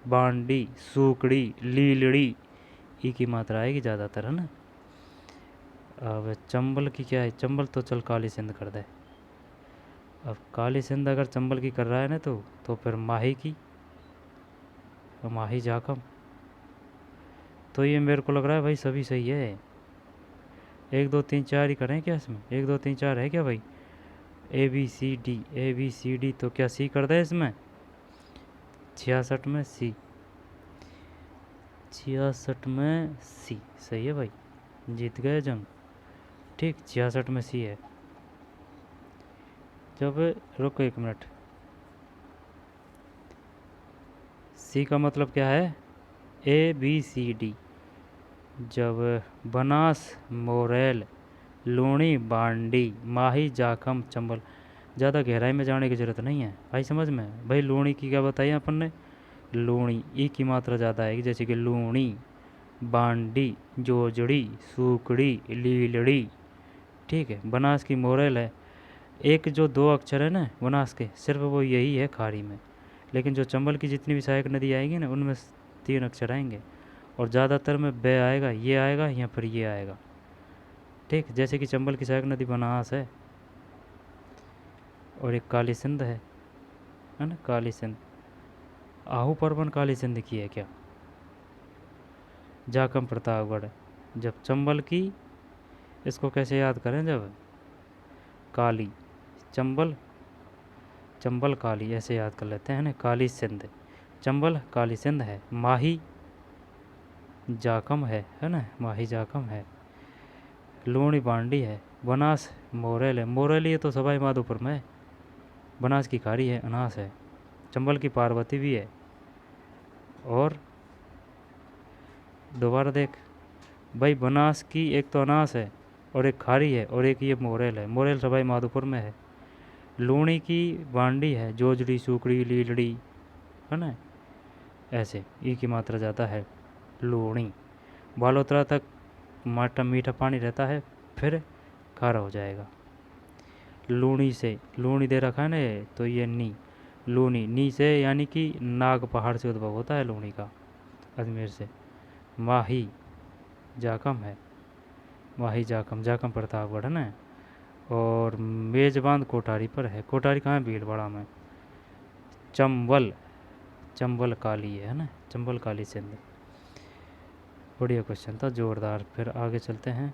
बांडी, सूकड़ी, लीलड़ी, ई की मात्रा आएगी ज़्यादातर, है ना। अब चंबल की क्या है? चंबल तो चल काली सिंध कर दे। अब काली सिंध अगर चंबल की कर रहा है ना, तो फिर माही की, माही जाखम। तो ये मेरे को लग रहा है भाई सभी सही है। 1 2 3 4 ही करें क्या इसमें? 1 2 3 4 है क्या भाई? ABCD, तो क्या सी कर दे इसमें? 66 में सी, 66 में सी सही है भाई, जीत गए जंग। ठीक, 66 में सी है। जब रुको 1 मिनट, सी का मतलब क्या है? ABCD। जब बनास, मोरेल, लूणी, बांडी, माही, जाखम, चंबल, ज़्यादा गहराई में जाने की ज़रूरत नहीं है भाई, समझ में। भाई लूणी की क्या बताई अपन ने? लूणी, ई की मात्रा ज़्यादा आएगी, जैसे कि लूणी, बांडी, जोजड़ी, सूकड़ी, लीलड़ी। ठीक है। बनास की मोरेल है। एक जो 2 अक्षर है ना बनास के, सिर्फ वो यही है खारी में। लेकिन जो चंबल की जितनी भी सहायक नदी आएगी ना, उनमें 3 अक्षर आएंगे, और ज़्यादातर में बे आएगा, ये आएगा या फिर ये आएगा। ठीक, जैसे कि चंबल की सहायक नदी बनास है, और एक काली सिंध है ना, काली सिंध। आहू परवन काली सिंध की है क्या? जाखम प्रतापगढ़। जब चंबल की, इसको कैसे याद करें? जब काली, चंबल, चंबल काली, ऐसे याद कर लेते हैं ना। काली सिंध, चंबल काली सिंध है। माही जाखम है ना, माही जाखम है। लूणी बांडी है। बनास मोरेल है। मोरेल ये तो सवाई माधोपुर में है। बनास की खारी है, अनास है। चंबल की पार्वती भी है। और दोबारा देख भाई, बनास की एक तो अनास है, और एक खारी है, और एक ये मोरेल है। मोरेल सवाई माधोपुर में है। लूणी की बांडी है, जोजड़ी, सूकड़ी, लीलड़ी, है ना, ऐसे ई की मात्रा ज़्यादा है, लूणी। बालोतरा तक मीठा मीठा पानी रहता है, फिर खारा हो जाएगा। लूणी से, लूणी दे रखा है ना ये, तो ये नी, लूनी, नी से यानी कि नाग पहाड़ से उद्भव होता है लूणी का, अजमेर से। माही जाकम है, माही जाकम, जाकम प्रतापगढ़ है ना। और मेजबान कोठारी पर है, कोठारी कहाँ है, भीलवाड़ा में। चंबल, चंबल काली है ना, चंबल काली सिंध। बढ़िया क्वेश्चन था, जोरदार। फिर आगे चलते हैं।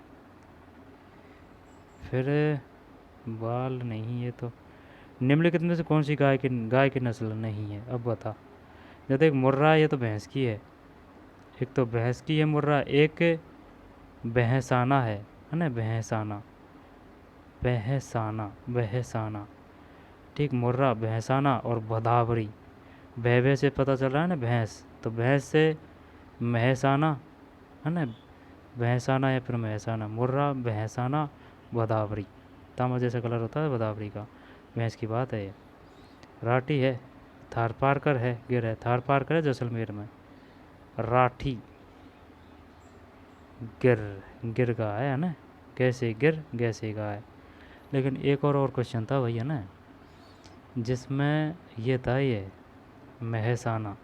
फिर बाल नहीं, ये तो निम्नलिखित में से कौन सी गाय की नस्ल नहीं है, अब बता। जैसे एक मुर्रा है, ये तो भैंस की है, एक तो भैंस की है मुर्रा, एक भैंसाना है ना, भैंसाना, भैंसाना, भैंसाना, ठीक। मुर्रा, भैंसाना और भदावरी। भैभे से पता चल रहा है ना भैंस, तो भैंस से महसाना, है ना, भैंसाना या फिर महसाना, मुर्रा, भैंसाना, भदावरी। तांबा जैसा कलर होता है भदावरी का, भैंस की बात है ये। राठी है, थारपारकर है, गिर है, थारपारकर है जैसलमेर में। राठी, गिर, गिर गाय है ना, कैसे गिर गैसे गाय। लेकिन एक और क्वेश्चन था भैया ना, जिसमें ये था, ये महसाना,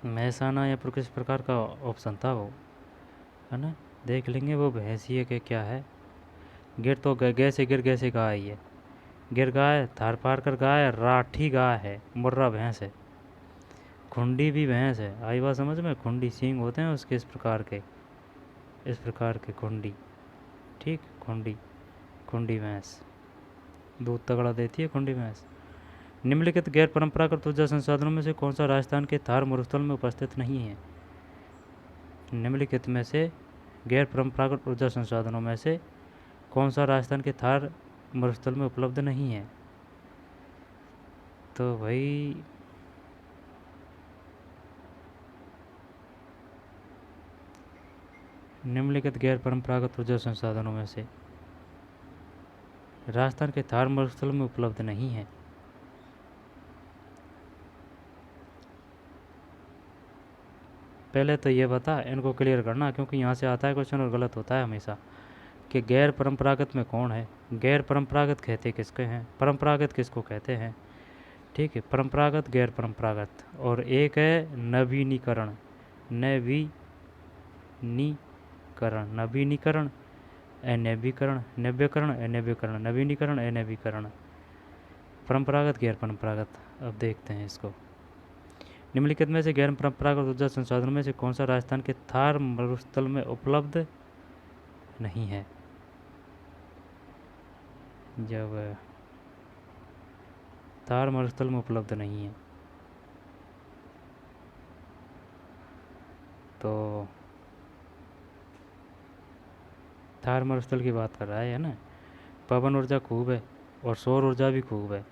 महसाना या फिर किस प्रकार का ऑप्शन था वो, है ना, देख लेंगे। वो भैंसिए के क्या है, गिर तो गै से गिर गैसे गाय है, गिर गाय, थारपारकर गाय, राठी गाय है, मुर्रा भैंस है, खुंडी भी भैंस है। आई बात समझ में, खुंडी सींग होते हैं उसके, इस प्रकार के खुंडी, ठीक, खुंडी, खुंडी भैंस दूध तगड़ा देती है खुंडी भैंस। निम्नलिखित गैर परंपरागत ऊर्जा संसाधनों में से कौन सा राजस्थान के थार मरुस्थल में उपस्थित नहीं है। निम्नलिखित में से गैर परंपरागत ऊर्जा संसाधनों में से कौन सा राजस्थान के थार मरुस्थल में उपलब्ध नहीं है। तो भाई निम्नलिखित गैर परंपरागत ऊर्जा संसाधनों में से राजस्थान के थार मरुस्थल में उपलब्ध नहीं है। पहले तो ये बता, इनको क्लियर करना, क्योंकि यहाँ से आता है क्वेश्चन और गलत होता है हमेशा, कि गैर परंपरागत में कौन है। गैर परंपरागत कहते किसके हैं, परंपरागत किसको कहते हैं, ठीक है, परंपरागत, गैर परंपरागत। और एक है नवीनीकरण, नवीनीकरण, नवीनीकरण, अनवीकरण, नव्यकरण, अनव्यकरण, नवीनीकरण, अनवीकरण, परंपरागत, गैर परंपरागत। अब देखते हैं इसको। निम्नलिखित में से गैर परंपरागत ऊर्जा संसाधनों में से कौन सा राजस्थान के थार मरुस्थल में उपलब्ध नहीं है। जब थार मरुस्थल में उपलब्ध नहीं है, तो थार मरुस्थल की बात कर रहा है ना। पवन ऊर्जा खूब है और सौर ऊर्जा भी खूब है।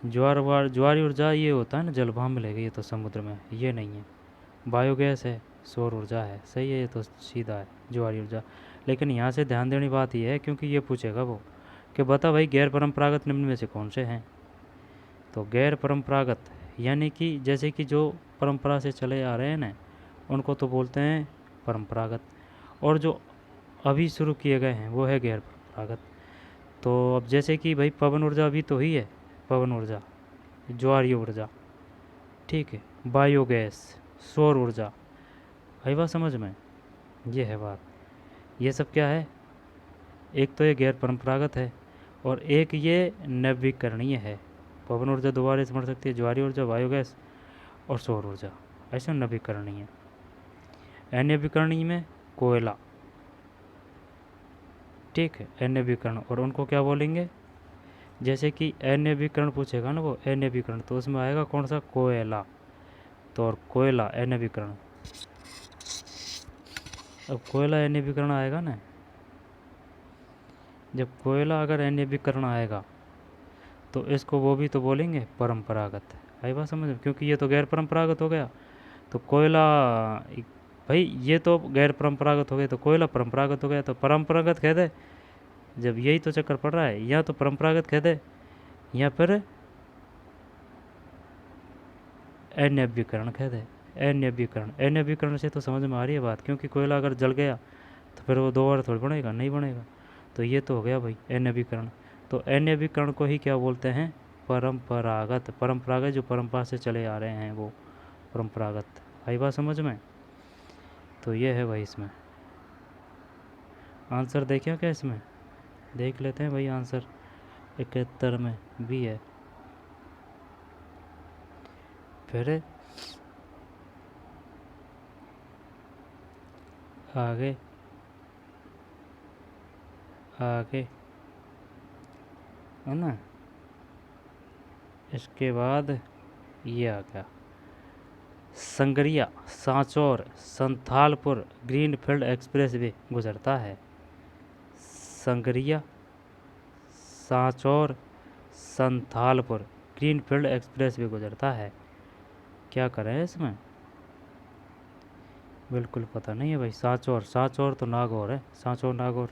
ज्वारी ऊर्जा ये होता है ना, जलभाम मिलेगा, ये तो समुद्र में, ये नहीं है। बायोगैस है, सौर ऊर्जा है, सही है, ये तो सीधा है ज्वारी ऊर्जा। लेकिन यहाँ से ध्यान देने बात ये है, क्योंकि ये पूछेगा वो कि बता भाई गैर परंपरागत निम्न में से कौन से हैं। तो गैर परंपरागत यानी कि जैसे कि जो परंपरा से चले आ रहे हैं ना, उनको तो बोलते हैं परंपरागत, और जो अभी शुरू किए गए हैं वो है गैर परंपरागत। तो अब जैसे कि भाई पवन ऊर्जा अभी तो ही है, पवन ऊर्जा, ज्वारीय ऊर्जा, ठीक है, बायोगैस, सौर ऊर्जा। आई बात समझ में, ये है बात। ये सब क्या है, एक तो ये गैर परंपरागत है और एक ये नवीकरणीय है। पवन ऊर्जा दोबारा से बढ़ सकती है, ज्वारीय ऊर्जा, बायोगैस और सौर ऊर्जा, ऐसे नवीकरणीय। अनवीकरणीय में कोयला, ठीक है, अनवीकरण, और उनको क्या बोलेंगे, जैसे कि अनवीकरण पूछेगा ना वो, अनवीकरण, तो उसमें आएगा कौन सा, कोयला। तो और कोयला अनवीकरण, अब कोयला अनवीकरण आएगा ना, जब कोयला अगर अनवीकरण आएगा तो इसको वो भी तो बोलेंगे परंपरागत। आई बात समझ में, क्योंकि ये तो गैर परंपरागत हो गया। तो कोयला, भाई ये तो गैर परंपरागत हो गया, तो कोयला परंपरागत हो गया, तो परंपरागत कह दे, जब यही तो चक्कर पड़ रहा है, या तो परंपरागत कह दे या फिर अनैव्यीकरण कह दे। अनैव्यीकरण से तो समझ में आ रही है बात, क्योंकि कोयला अगर जल गया तो फिर वो दोबारा थोड़ी बनेगा, नहीं बनेगा। तो ये तो हो गया भाई अनैव्यीकरण। तो अनैव्यीकरण को ही क्या बोलते हैं? परंपरागत। परंपरागत जो परंपरा से चले आ रहे हैं वो परंपरागत। आई बात समझ में? तो ये है भाई इसमें आंसर। देखें क्या इसमें, देख लेते हैं भाई आंसर 71 में भी है। फिर आगे आगे है ना, इसके बाद ये आ गया Sangaria Sanchore Santhalpur greenfield expressway गुजरता है। Sangaria Sanchore Santhalpur greenfield expressway गुजरता है। क्या करें इसमें? बिल्कुल पता नहीं है भाई। सांचौर तो नागौर है, सांचौर नागौर।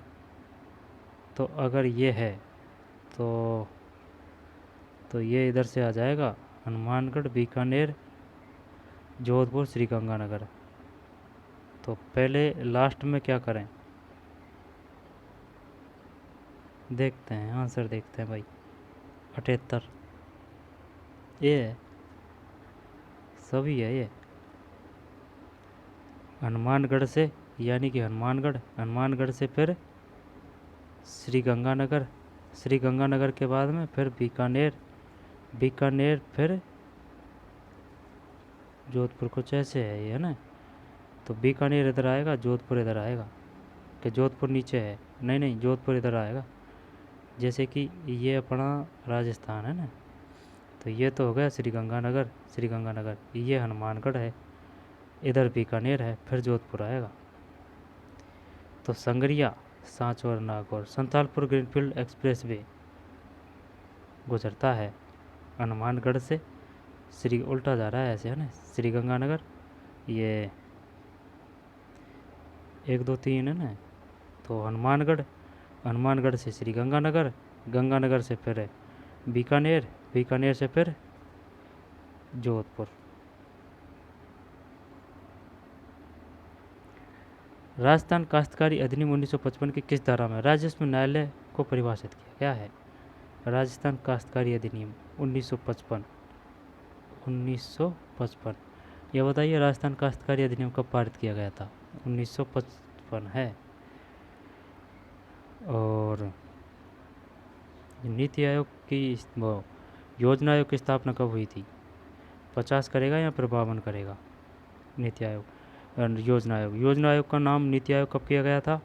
तो अगर ये है तो ये इधर से आ जाएगा हनुमानगढ़ बीकानेर जोधपुर श्री गंगानगर। तो पहले लास्ट में क्या करें, देखते हैं आंसर, देखते हैं भाई 78 ये है, सभी है ये। हनुमानगढ़ से, यानी कि हनुमानगढ़ से फिर श्री गंगानगर के बाद में फिर बीकानेर फिर जोधपुर, कुछ ऐसे है ये ना। तो बीकानेर इधर आएगा, जोधपुर इधर आएगा, कि जोधपुर नीचे है, नहीं जोधपुर इधर आएगा। जैसे कि ये अपना राजस्थान है ना, तो ये तो हो गया श्री गंगानगर, ये हनुमानगढ़ है, इधर बीकानेर है, फिर जोधपुर आएगा। तो Sangaria Sanchore Nagaur Santhalpur greenfield expressway गुजरता है हनुमानगढ़ से, श्री उल्टा जा रहा है ऐसे है ना, श्री गंगानगर, ये 1 2 3 है ना। तो हनुमानगढ़ से श्री गंगानगर से फिर बीकानेर से फिर जोधपुर। राजस्थान काश्तकारी अधिनियम 1955 की किस धारा में राजस्व न्यायालय को परिभाषित किया गया है? राजस्थान काश्तकारी अधिनियम 1955। यह बताइए राजस्थान काश्तकारी अधिनियम कब पारित किया गया था? 1955 है। और नीति आयोग की योजना आयोग की स्थापना कब हुई थी? 50 करेगा या फिर 52 करेगा? नीति आयोग योजना आयोग का नाम नीति आयोग कब किया गया था?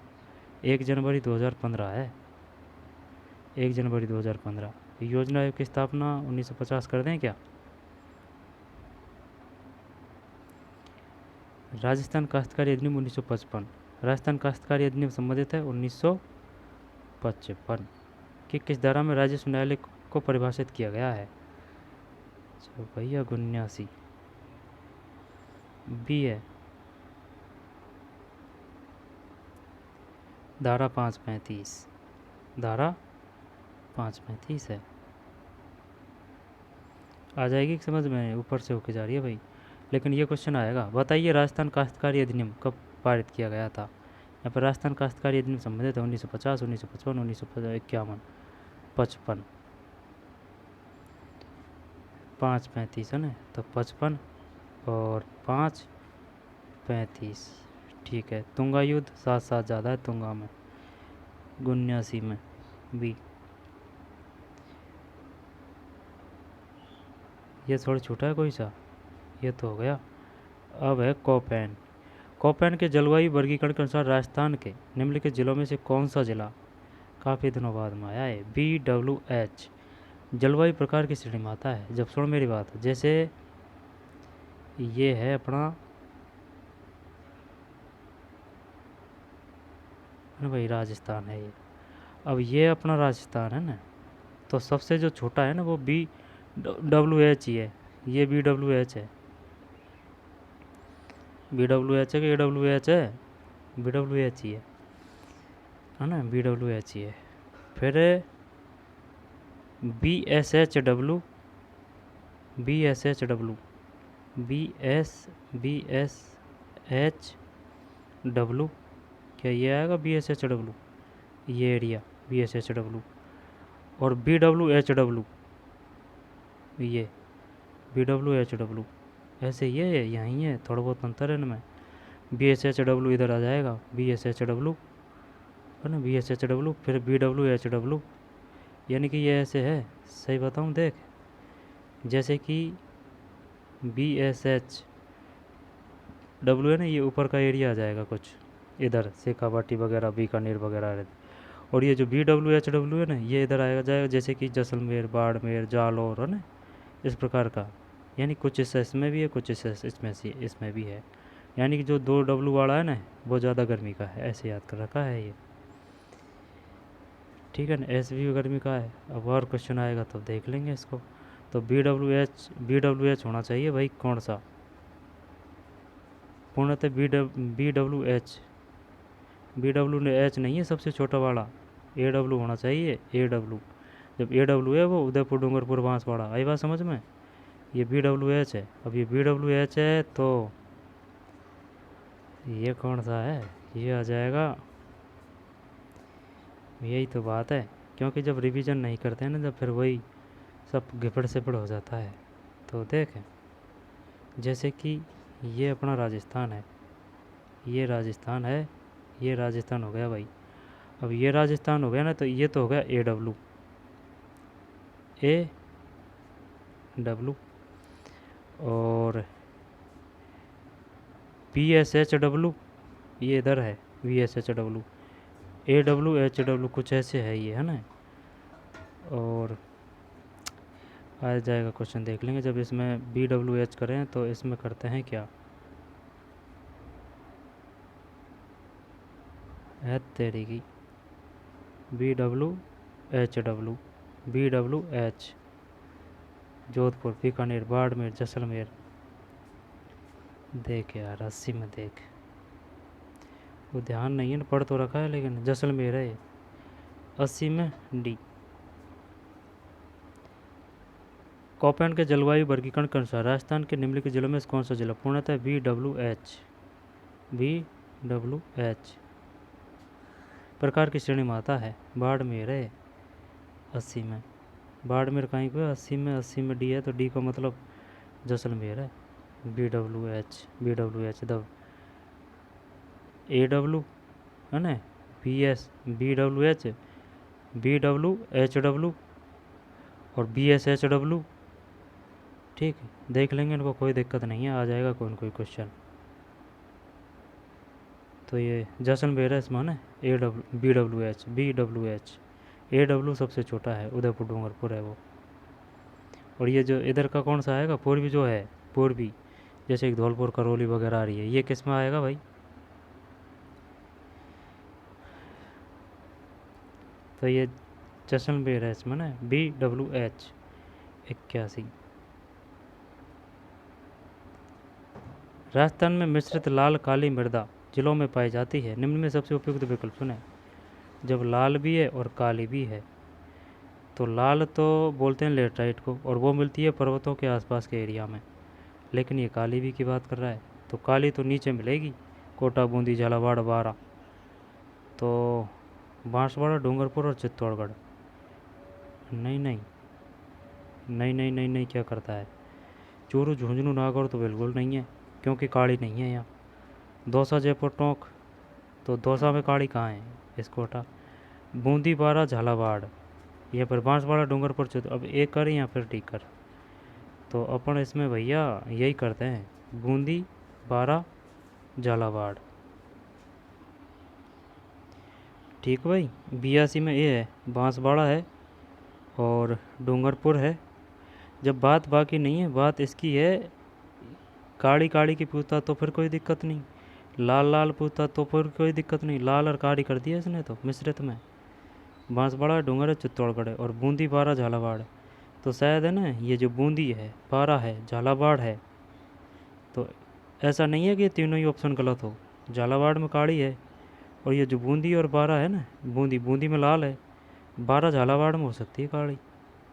1 जनवरी 2015 है, 1 जनवरी 2015। योजना आयोग की स्थापना 1950 कर दें क्या? राजस्थान काश्तकारी अधिनियम 1955। राजस्थान काश्तकारी अधिनियम संबंधित है 1955 कि किस धारा में राजस्व न्यायालय को परिभाषित किया गया है? चलो भैया 79 बी है, धारा 535 है। आ जाएगी समझ में, ऊपर से होके जा रही है भाई। लेकिन ये क्वेश्चन आएगा, बताइए राजस्थान काश्तकारी अधिनियम कब पारित किया गया था? यहाँ पर राजस्थान काश्तकारी अधिनियम संबंधित है 1950, 1955, 1951, 55, 535 है ना। तो 55 और 535 ठीक है। तुंगा युद्ध 7 ज़्यादा है तुंगा में, 79 में बी। ये थोड़ा छोटा है कोई सा, ये तो हो गया। अब है कोपेन के जलवायु वर्गीकरण के अनुसार राजस्थान के निम्नलिखित जिलों में से कौन सा जिला काफ़ी दिनों बाद में आया है? BWH जलवायु प्रकार की श्रेणी में आता है। जब सुन मेरी बात, जैसे ये है अपना भाई राजस्थान है ये, अब ये अपना राजस्थान है ना, तो सबसे जो छोटा है ना वो BWH ही है, ये BWH है। BWH है कि AWH है? BWH ही है ना, BWH ही है। फिर BSHW, BSHW, BSHW, क्या ये आएगा BSHW, ये एरिया BSHW। और BWHW, ये BWHW, ऐसे ये यहीं है, थोड़ा बहुत अंतर है इनमें। BSHW इधर आ जाएगा, BSHW है ना, BSHW, फिर BWHW, यानी कि ये ऐसे है। सही बताऊँ देख, जैसे कि BSHW है ना, ये ऊपर का एरिया आ जाएगा कुछ इधर, शेखावाटी वगैरह, बीकानेर वगैरह। और ये जो BWHW है ना, ये इधर आएगा जाएगा, जैसे कि जैसलमेर, बाड़मेर, जालौर, है ना, इस प्रकार का। यानी कुछ हिस्सा इसमें भी है, कुछ हिस्सा इसमें भी है। यानी कि जो 2W वाला है ना, वो ज़्यादा गर्मी का है, ऐसे याद कर रखा है ये। ठीक है ना, एस भी गर्मी का है। अब और क्वेश्चन आएगा तो देख लेंगे इसको। तो BWH होना चाहिए भाई, कौन सा पूर्णतः BWH ने H नहीं है, सबसे छोटा वाला AW होना चाहिए, AW। जब AW है वो उदयपुर, डूंगरपुर, बांसवाड़ा, आई बात समझ में। ये BWH है। अब ये BWH है तो ये कौन सा है, ये आ जाएगा। यही तो बात है, क्योंकि जब रिवीजन नहीं करते हैं ना, जब फिर वही सब गिपड़ सिपड़ हो जाता है। तो देख, जैसे कि ये अपना राजस्थान है, ये राजस्थान है, ये राजस्थान हो गया भाई। अब ये राजस्थान हो गया ना, तो ये तो हो गया AW। और BSHW ये इधर है, BSHW, AWHW कुछ ऐसे है ये, है ना। और आ जाएगा क्वेश्चन, देख लेंगे जब इसमें BWH करें तो इसमें करते हैं क्या है तेरी की। BWH, जोधपुर, बीकानेर, बाड़मेर, जैसलमेर। देख यार 80 में देख, वो ध्यान नहीं है ना, पढ़ तो रखा है लेकिन जैसलमेर है ये। 80 में D। कोपेन के जलवायु वर्गीकरण के अनुसार राजस्थान के निम्नलिखित जिलों में से कौन सा जिला पूर्णतः BWH प्रकार की श्रेणी में आता है। बाड़मेर है 80 में, बाड़मेर कहीं पे 80 में D है, तो D का मतलब जैसलमेर है। BWH तब AW है ना, BWHW और BSHW। ठीक है, देख लेंगे इनको, कोई दिक्कत नहीं है, आ जाएगा कोई न कोई क्वेश्चन। तो ये जैसलमेर है इसमें ना, BWH AW सबसे छोटा है, उदयपुर, डूंगरपुर है वो। और ये जो इधर का कौन सा आएगा, पूर्वी जो है, पूर्वी, जैसे एक धौलपुर, करौली वगैरह आ रही है, ये किस में आएगा भाई। तो ये जैसलमेर है इसमें ना, BWH 81। राजस्थान में मिश्रित लाल काली मृदा जिलों में पाई जाती है, निम्न में सबसे उपयुक्त विकल्प सुने। जब लाल भी है और काली भी है, तो लाल तो बोलते हैं लेटराइट को, और वो मिलती है पर्वतों के आसपास के एरिया में। लेकिन ये काली भी की बात कर रहा है, तो काली तो नीचे मिलेगी, कोटा, बूंदी, झालावाड़, बारा, तो बांसवाड़ा, डूंगरपुर और चित्तौड़गढ़। नहीं नहीं नहीं नहीं नहीं नहीं, क्या करता है, चूरू, झुंझुनू, नागौर तो बिल्कुल नहीं है, क्योंकि काली नहीं है यहाँ। दौसा, जयपुर, टोंक, तो दौसा में काली कहाँ है, इसको हटा। बूंदी, बारा, झालावाड़, ये पर बांसवाड़ा, डूंगरपुर, चित्तौड़। अब एक कर या फिर डी कर, तो अपन इसमें भैया यही करते हैं, बूंदी, बारा, झालावाड़। ठीक भाई। 82 में ये है, बांसवाड़ा है और डूंगरपुर है। जब बात बाकी नहीं है, बात इसकी है, काली काली की पूछता तो फिर कोई दिक्कत नहीं, लाल लाल पूछता तो फिर कोई दिक्कत नहीं, लाल और काली कर दिया इसने तो मिश्रित में। बांसवाड़ा, डूंगर, चित्तौड़गढ़ और बूंदी, बारा, झालावाड़। तो शायद है ना, ये जो बूंदी है, बारा है, झालावाड़ है, तो ऐसा नहीं है कि तीनों ही ऑप्शन गलत हो। झालावाड़ में काली है, और ये जो बूंदी और बारा है ना, बूंदी में लाल है, 12 झालावाड़ में हो सकती है काली।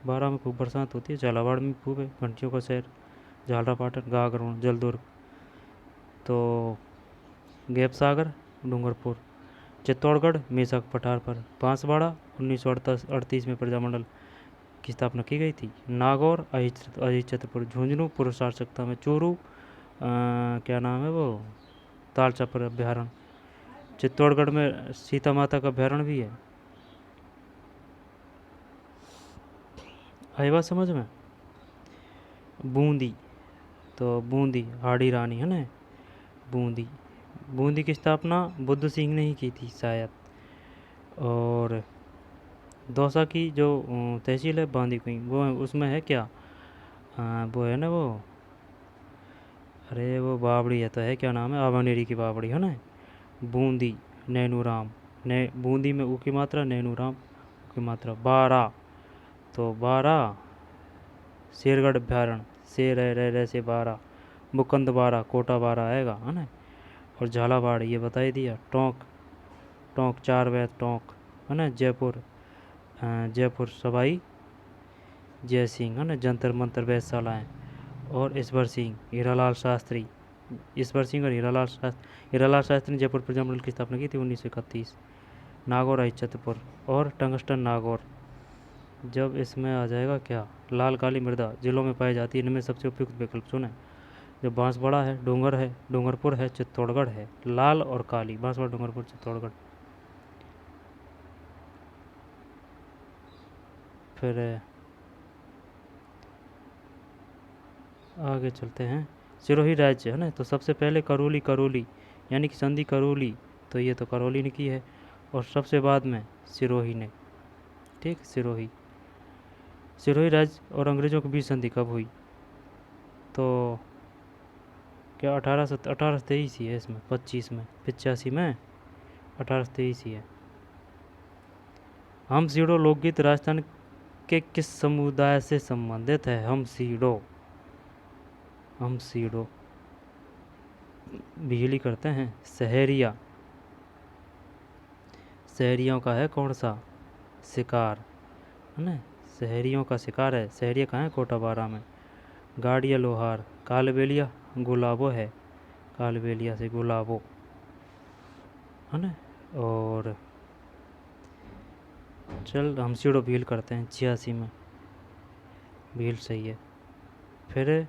12 में खूब बरसात होती है, झालावाड़ में खूब है, घंटियों का शहर, झालरापाटन, गागरोन, जलदुर्ग। तो गैप सागर, डूंगरपुर। चित्तौड़गढ़, मेसक पठार पर। बांसवाड़ा 1938 में प्रजामंडल की स्थापना की गई थी। नागौर, अहिर छत्रपुर। झुंझुनू पुरुषार्थकता में। चूरू क्या नाम है वो, तालचापर अभ्यारण्य। चित्तौड़गढ़ में सीता माता का अभ्यारण्य भी है। आई बात समझ में। बूंदी, तो बूंदी हाड़ी रानी है ना, बूंदी। बूंदी की स्थापना बुद्ध सिंह ने ही की थी शायद। और दौसा की जो तहसील है बांदी कुई, वो उसमें है क्या, वो है ना वो, अरे वो बावड़ी है तो है, क्या नाम है, आवानेरी की बावड़ी है ना। बूंदी, नैनूराम। बूंदी में ऊ की मात्रा, नैनूराम ऊ की मात्रा। 12, तो 12 शेरगढ़ अभ्यारण्य, शेर है रह से 12। मुकंद 12, कोटा 12 आएगा है ना। और झालावाड़ ये बता ही दिया। टोंक, टोंक 4 वैद टोंक है ना। जयपुर, जयपुर सवाई जय सिंह है ना, जंतर मंतर वैधशालाएँ। और ईश्वर सिंह, हीरालाल शास्त्री। ईश्वर सिंह और हीरालाल शास्त्री ने जयपुर प्रजामंडल की स्थापना की थी 1931। नागौर, अहिच्छत्रपुर और टंगस्टन नागौर। जब इसमें आ जाएगा क्या, लाल काली मृदा जिलों में पाई जाती है, इनमें सबसे उपयुक्त विकल्प चुनें। जो बांसवाड़ा है, डूंगर है, डूंगरपुर है, चित्तौड़गढ़ है। लाल और काली, बांसवाड़ा, डूंगरपुर, चित्तौड़गढ़। फिर आगे चलते हैं। सिरोही राज्य है ना, तो सबसे पहले करौली यानी कि संधि करौली, तो ये तो करौली ने की है। और सबसे बाद में सिरोही ने, ठीक। सिरोही राज्य और अंग्रेज़ों के बीच संधि कब हुई, तो क्या 1823 ही है इसमें, 25 में, 85 में, 1823 ही है। हम सीडो लोकगीत राजस्थान के किस समुदाय से संबंधित है। हम सीडो बिजली करते हैं। शहरियों का है कौन सा, शिकार है ना, शहरियों का शिकार है। शहरिया कहाँ है, कोटा 12 में। गाड़िया लोहार। कालबेलिया गुलाबो है, कालबेलिया से गुलाबो है ना। और चल हम सीडो भील करते हैं 86 में, भील सही है। फिर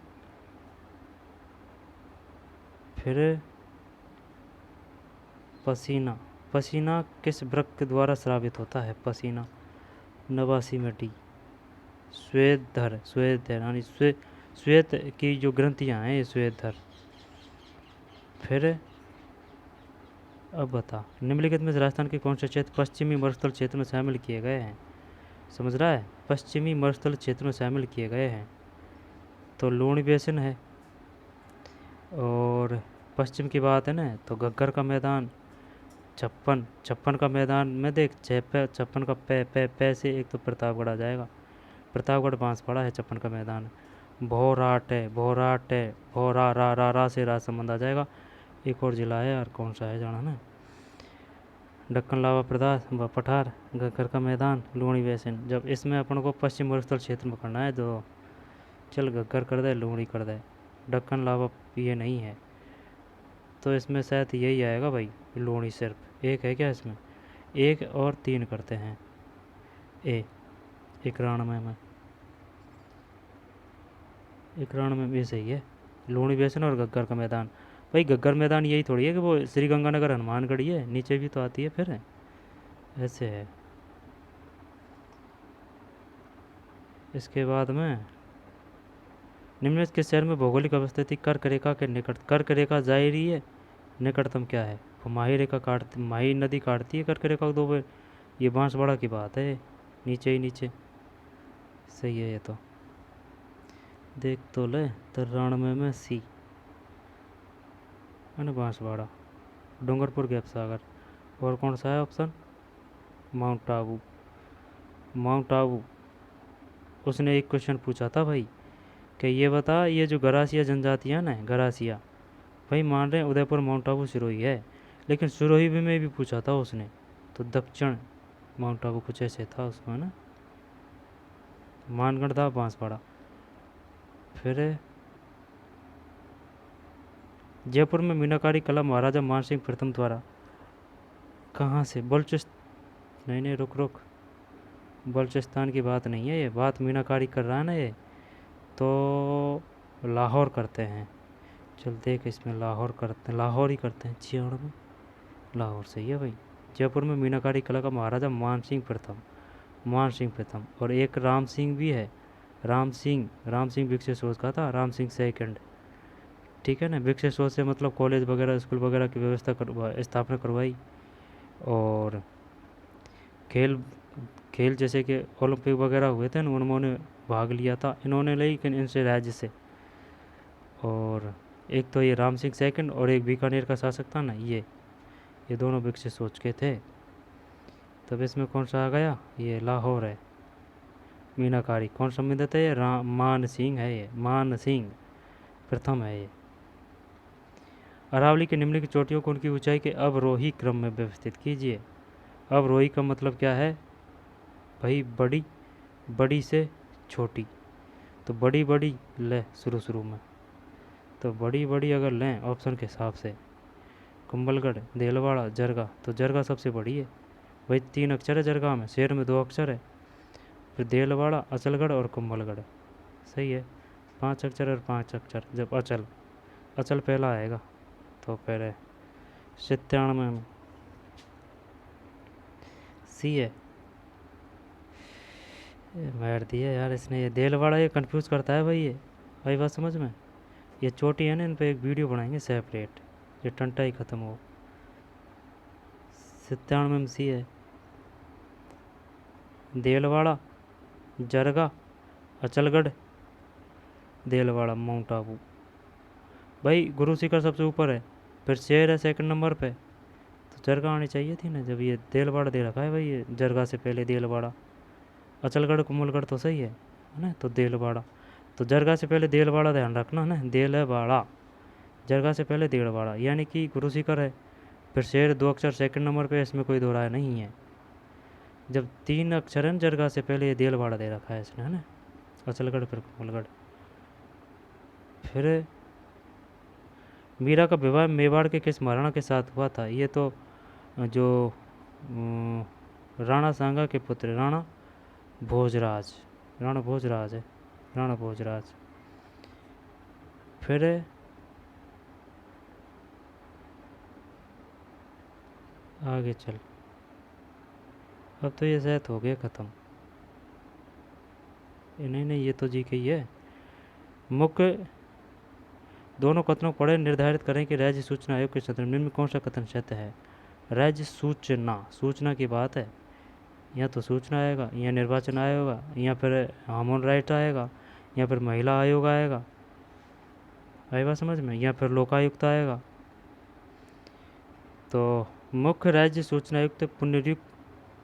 पसीना किस वृक्क द्वारा स्रावित होता है। पसीना 89 में डी। स्वेदधर यानी श्वेत की जो ग्रंथियाँ हैं, ये स्वेदधर। फिर अब बता, निम्नलिखित में से राजस्थान के कौन से क्षेत्र पश्चिमी मरुस्थल क्षेत्र में शामिल किए गए हैं। समझ रहा है, पश्चिमी मरुस्थल क्षेत्र में शामिल किए गए हैं। तो लूणी बेसिन है। और पश्चिम की बात है ना, तो घग्गर का मैदान, छप्पन का मैदान में देख, 56 का पै से एक तो प्रतापगढ़ आ जाएगा। प्रतापगढ़ बांसवाड़ा है, 56 का मैदान। भोराट है, भोरा रा से राजसमंद आ जाएगा। एक और जिला है यार, कौन सा है जाना ना। दक्कन लावा प्रदास पठार, घग्गर का मैदान, लूणी बेसिन। जब इसमें अपन को पश्चिम मरुस्थल क्षेत्र में करना है, तो चल घग्गर कर दे, लूणी कर दे, दक्कन लावा ये नहीं है। तो इसमें शायद यही आएगा भाई, लूणी। सिर्फ एक है क्या इसमें, 1 और 3 करते हैं। 91 भी सही है। लूणी बेसिन और घग्गर का मैदान। भाई घग्गर मैदान यही थोड़ी है कि वो श्री गंगानगर हनुमानगढ़ी है, नीचे भी तो आती है, फिर है ऐसे है। इसके बाद में निम्नलिखित के शहर में भौगोलिक अवस्थिति कर्क रेखा के निकट। कर्क रेखा जाहिर है निकटतम क्या है, माही नदी काटती है कर्क रेखा को 2 बार। ये बांसवाड़ा की बात है, नीचे ही नीचे सही है ये तो। देख तो ले, 93 में सी है ना, बांसवाड़ा। डूंगरपुर, गैप सागर। और कौन सा है ऑप्शन, माउंट आबू। उसने एक क्वेश्चन पूछा था भाई कि ये बता, ये जो गरासिया जनजातियाँ ना, गरासिया भाई मान रहे हैं उदयपुर, माउंट आबू, सिरोही है, लेकिन सिरोही में भी पूछा था उसने, तो दक्षिण माउंट आबू कुछ ऐसे था उसमें ना, मानगढ़ था, बांसवाड़ा। फिर जयपुर में मीनाकारी कला महाराजा मानसिंह प्रथम द्वारा कहाँ से, नहीं नहीं, रुक रुक, बलूचिस्तान की बात नहीं है ये, बात मीनाकारी कर रहा है ना ये, तो लाहौर करते हैं। चल देख, इसमें लाहौर करते हैं, लाहौर ही करते हैं, 96 में लाहौर सही है भाई। जयपुर में मीनाकारी कला का महाराजा मानसिंह प्रथम, मानसिंह प्रथम, और एक राम सिंह भी है, राम सिंह विकसित सोच का था, राम सिंह सेकंड, ठीक है ना। विकसित सोच से मतलब कॉलेज वगैरह स्कूल वगैरह की व्यवस्था स्थापना करवाई। और खेल खेल जैसे कि ओलंपिक वगैरह हुए थे ना, उन्होंने भाग लिया था इन्होंने, लेकिन इनसे राज्य से। और एक तो ये राम सिंह सेकंड और एक बीकानेर का शासक था ना, ये दोनों विकसित सोच के थे। तब इसमें कौन सा आ गया, ये लाहौर है। मीनाकारी कौन संबंधित है, ये मान सिंह है, ये मान सिंह प्रथम है ये। अरावली के निम्नलिखित चोटियों को उनकी ऊंचाई के अवरोही क्रम में व्यवस्थित कीजिए। अवरोही का मतलब क्या है भाई, बड़ी बड़ी से छोटी, तो बड़ी बड़ी ले शुरू शुरू में, तो बड़ी बड़ी अगर लें ऑप्शन के हिसाब से, कुंभलगढ़, देलवाड़ा, जरगा, तो जरगा सबसे बड़ी है भाई, 3 अक्षर है जरगा में, शेर में 2 अक्षर है। फिर देलवाड़ा, अचलगढ़ और कुंभलगढ़, सही है। 5 अक्षर और 5 अक्षर, जब अचल अचल पहला आएगा तो फिर 97 में सी है। मार दिया यार इसने, ये देलवाड़ा ये कंफ्यूज करता है भाई, ये भाई बात समझ में। ये चोटी है ना, इन पे एक वीडियो बनाएंगे सेपरेट, ये टंटा ही ख़त्म हो। 97 में सी है। देलवाड़ा, जरगा, अचलगढ़, देलवाड़ा, माउंट आबू। भाई गुरु शिखर सबसे ऊपर है, फिर शेर है सेकंड नंबर पे, तो जरगा आनी चाहिए थी ना, जब ये देलवाड़ा दे रखा है भाई, ये जरगा से पहले देलवाड़ा। अचलगढ़ कुंभलगढ़ तो सही है ना, तो देलवाड़ा, तो जरगा से पहले देलवाड़ा ध्यान रखना है ना, देलवाड़ा, जरगा से पहले देलवाड़ा, यानी कि गुरु शिखर है, फिर शेर 2 अक्षर सेकंड नंबर पे, इसमें कोई दो राय नहीं है। जब 3 अक्षर है जरगा से पहले, ये देलवाड़ा दे रखा है इसने, है ना, अचलगढ़ फिर कुंभलगढ़। फिर मीरा का विवाह मेवाड़ के किस महाराणा के साथ हुआ था, ये तो जो राणा सांगा के पुत्र भोजराज, राणा भोजराज है, राणा भोजराज। फिर आगे चल, अब तो ये शायद हो गया ख़त्म, नहीं नहीं, ये तो जी के ही है। मुख्य दोनों कथनों को पढ़े, निर्धारित करें कि राज्य सूचना आयोग के क्षेत्र में कौन सा कथन सत्य है। राज्य सूचना की बात है, या तो सूचना आएगा, या निर्वाचन आयोग आएगा, या फिर ह्यूमन राइट आएगा, या फिर महिला आयोग आएगा, आई बात समझ में, या फिर लोकायुक्त आएगा। तो मुख्य राज्य सूचना आयुक्त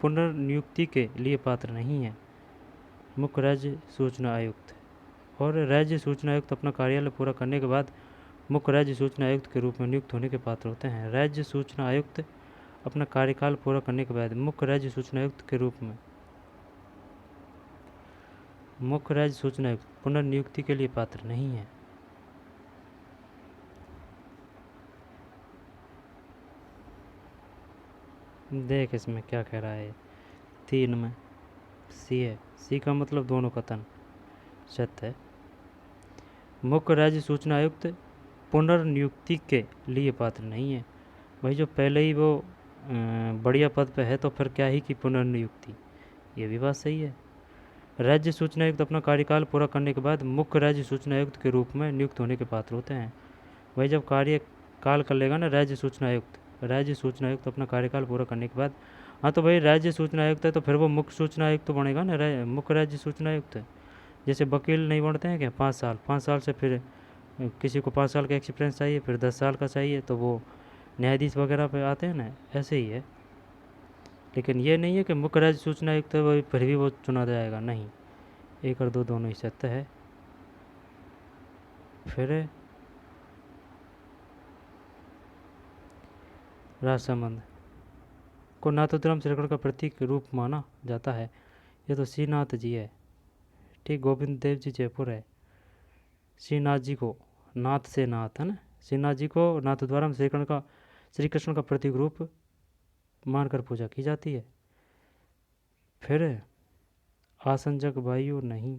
पुनर्नियुक्ति के लिए पात्र नहीं है, मुख्य राज्य सूचना आयुक्त। और राज्य सूचना आयुक्त अपना कार्यालय पूरा करने के बाद मुख्य राज्य सूचना आयुक्त के रूप में नियुक्त होने के पात्र होते हैं। राज्य सूचना आयुक्त अपना कार्यकाल पूरा करने के बाद मुख्य राज्य सूचना आयुक्त के रूप में, मुख्य राज्य सूचना आयुक्त पुनर्नियुक्ति के लिए पात्र नहीं है। देख इसमें क्या कह रहा है, 3 में सी है, सी का मतलब दोनों कथन सत्य है। मुख्य राज्य सूचना आयुक्त पुनर्नियुक्ति के लिए पात्र नहीं है भाई, जो पहले ही वो बढ़िया पद पे है, तो फिर क्या ही की पुनर्नियुक्ति, ये भी बात सही है। राज्य सूचना आयुक्त अपना कार्यकाल पूरा करने के बाद मुख्य राज्य सूचना आयुक्त के रूप में नियुक्त होने के पात्र होते हैं। भाई जब कार्यकाल कर लेगा ना राज्य सूचना आयुक्त अपना कार्यकाल पूरा करने के बाद, हाँ तो भाई राज्य सूचना आयुक्त है तो फिर वो मुख्य सूचना आयुक्त तो बनेगा ना, मुख्य राज्य सूचना आयुक्त। जैसे वकील नहीं बनते हैं क्या, 5 साल से फिर किसी को 5 साल का एक्सपीरियंस चाहिए, फिर 10 साल का चाहिए, तो वो न्यायाधीश वगैरह पे आते हैं ना, ऐसे ही है। लेकिन ये नहीं है कि मुख्य राज्य सूचना आयुक्त है फिर भी वो चुना जाएगा, नहीं, 1 और 2 दोनों ही सत्य है। फिर राजसमंद को नाथुराम श्रीखंड का प्रतीक रूप माना जाता है। ये तो श्रीनाथ जी है, ठीक। गोविंद देव जी जयपुर है। श्रीनाथ जी को नाथ से नाथ है ना, श्रीनाथ जी को नाथद्वारा श्री कृष्ण का प्रतीक रूप मानकर पूजा की जाती है। फिर आसंजक वायु नहीं।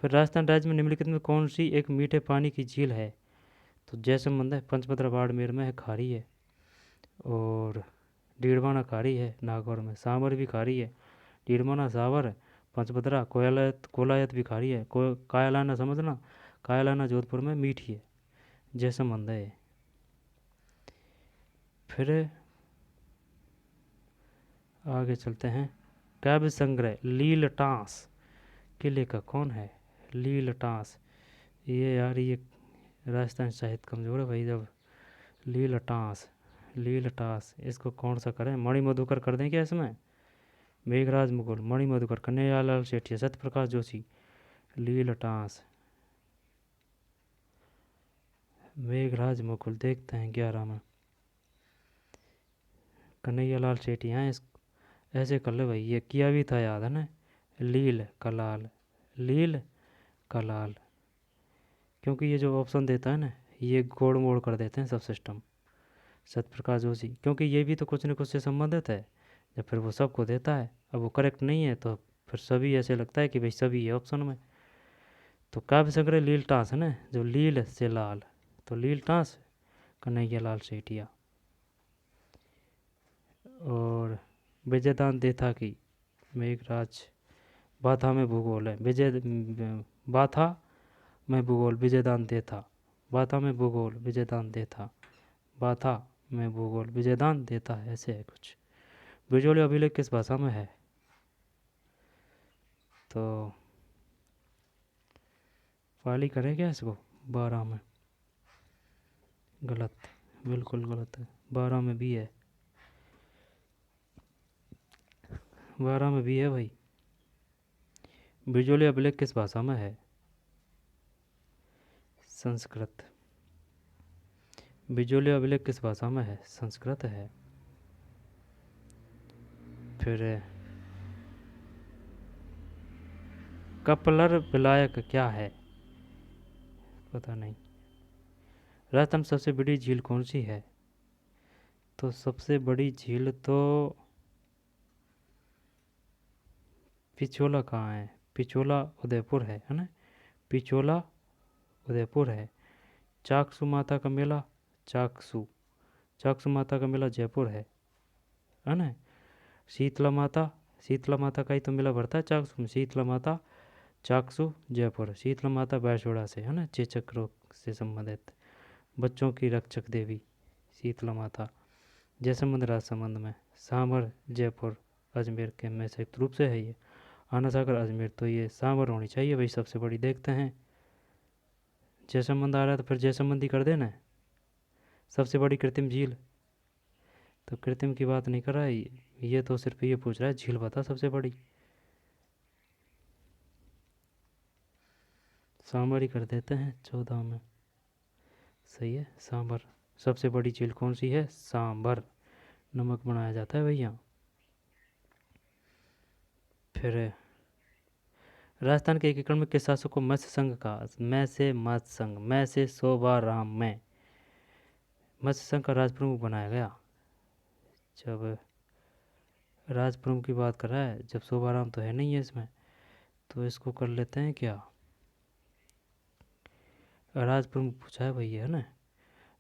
फिर राजस्थान राज्य में निम्नलिखित में कौन सी एक मीठे पानी की झील है? तो जयसंबंध है, पंचभद्रा बाड़मेर में है, खारी है। और डीडवाना खारी है, नागौर में। सांबर भी खारी है, डीडवाना सावर, पंचभद्रा। कोलायत भी खारी है। कायलाना समझना, कायलाना जोधपुर में मीठी है। जयसंबंध है। फिर आगे चलते हैं। काव्य संग्रह लीलटास के लेखक कौन है? लीलटास, ये यार ये राजस्थान साहित्य कमजोर है भाई। जब लीलटास इसको कौन सा करें? मणि मधुकर कर दें क्या इसमें? मेघराज मुकुल, मणि मधुकर, कन्हैयालाल सेठिया, सत्यप्रकाश जोशी। लीलटास मेघराज मुकुल, देखते हैं 11 में। कन्हैयालाल सेठिया हैं। ऐसे कर ले भाई, ये किया भी था याद है ना। लील कलाल, लील कलाल, क्योंकि ये जो ऑप्शन देता है ना, ये गोड़ मोड़ कर देते हैं सब सिस्टम। सत्यप्रकाश जोशी, क्योंकि ये भी तो कुछ न कुछ से संबंधित है, जब फिर वो सबको देता है। अब वो करेक्ट नहीं है तो फिर सभी ऐसे लगता है कि भाई सभी है ऑप्शन में। तो काव्य संग्रह लील टाँस है ना, जो लील से लाल, तो लील टाँस कन्हैयालाल सेठिया। और विजयदान देथा की मेघराज। बाथा में भूगोल है, बाथा में भूगोल विजयदान देथा। बाथा में भूगोल विजयदान देथा, बाथा में भूगोल विजयदान देता है, ऐसे है कुछ। ब्रिजोली अभिलेख किस भाषा में है? तो पाली करें क्या इसको? 12 में। गलत, बिल्कुल गलत है। 12 में भी है, 12 में भी है भाई। ब्रिजोली अभिलेख किस भाषा में है? संस्कृत। ब्रिजोली अभिलेख किस भाषा में है? संस्कृत है। फिर कपलर विलायक क्या है? पता नहीं। राजस्थान में सबसे बड़ी झील कौन सी है? तो सबसे बड़ी झील तो पिछोला कहाँ है? पिछोला उदयपुर है ना, पिछोला उदयपुर है। चाकसू माता का मेला, चाकसू माता का मेला जयपुर है ना। शीतला माता का ही तो मेला भरता है चाकसू में। शीतला माता चाकसू जयपुर। शीतला माता बैसोड़ा से है ना, चेचक रोग से संबंधित, बच्चों की रक्षक देवी शीतला माता। जयसंबंध राजसमंद में। सांभर जयपुर अजमेर के में संयुक्त रूप से है ये। आना सागर अजमेर, तो ये सांभर होनी चाहिए भाई सबसे बड़ी। देखते हैं, जयसंबंध आ रहा है तो फिर जयसंबंध ही कर देना। सबसे बड़ी कृत्रिम झील, तो कृत्रिम की बात नहीं कर रहा है ये तो सिर्फ ये पूछ रहा है झील बता सबसे बड़ी। सांभर ही कर देते हैं 14 में। सही है, सांभर। सबसे बड़ी झील कौन सी है? सांभर, नमक बनाया जाता है भैया। फिर राजस्थान के एकीकरण में किस शासक को मत्स्य संघ का? मैं से मत्स्य संघ, मैं से शोभाराम में मत्स्य संघ का राज प्रमुख बनाया गया। जब राज प्रमुख की बात कर रहा है, जब शोभाराम तो है नहीं है इसमें, तो इसको कर लेते हैं क्या? राज प्रमुख पूछा है भैया है ना।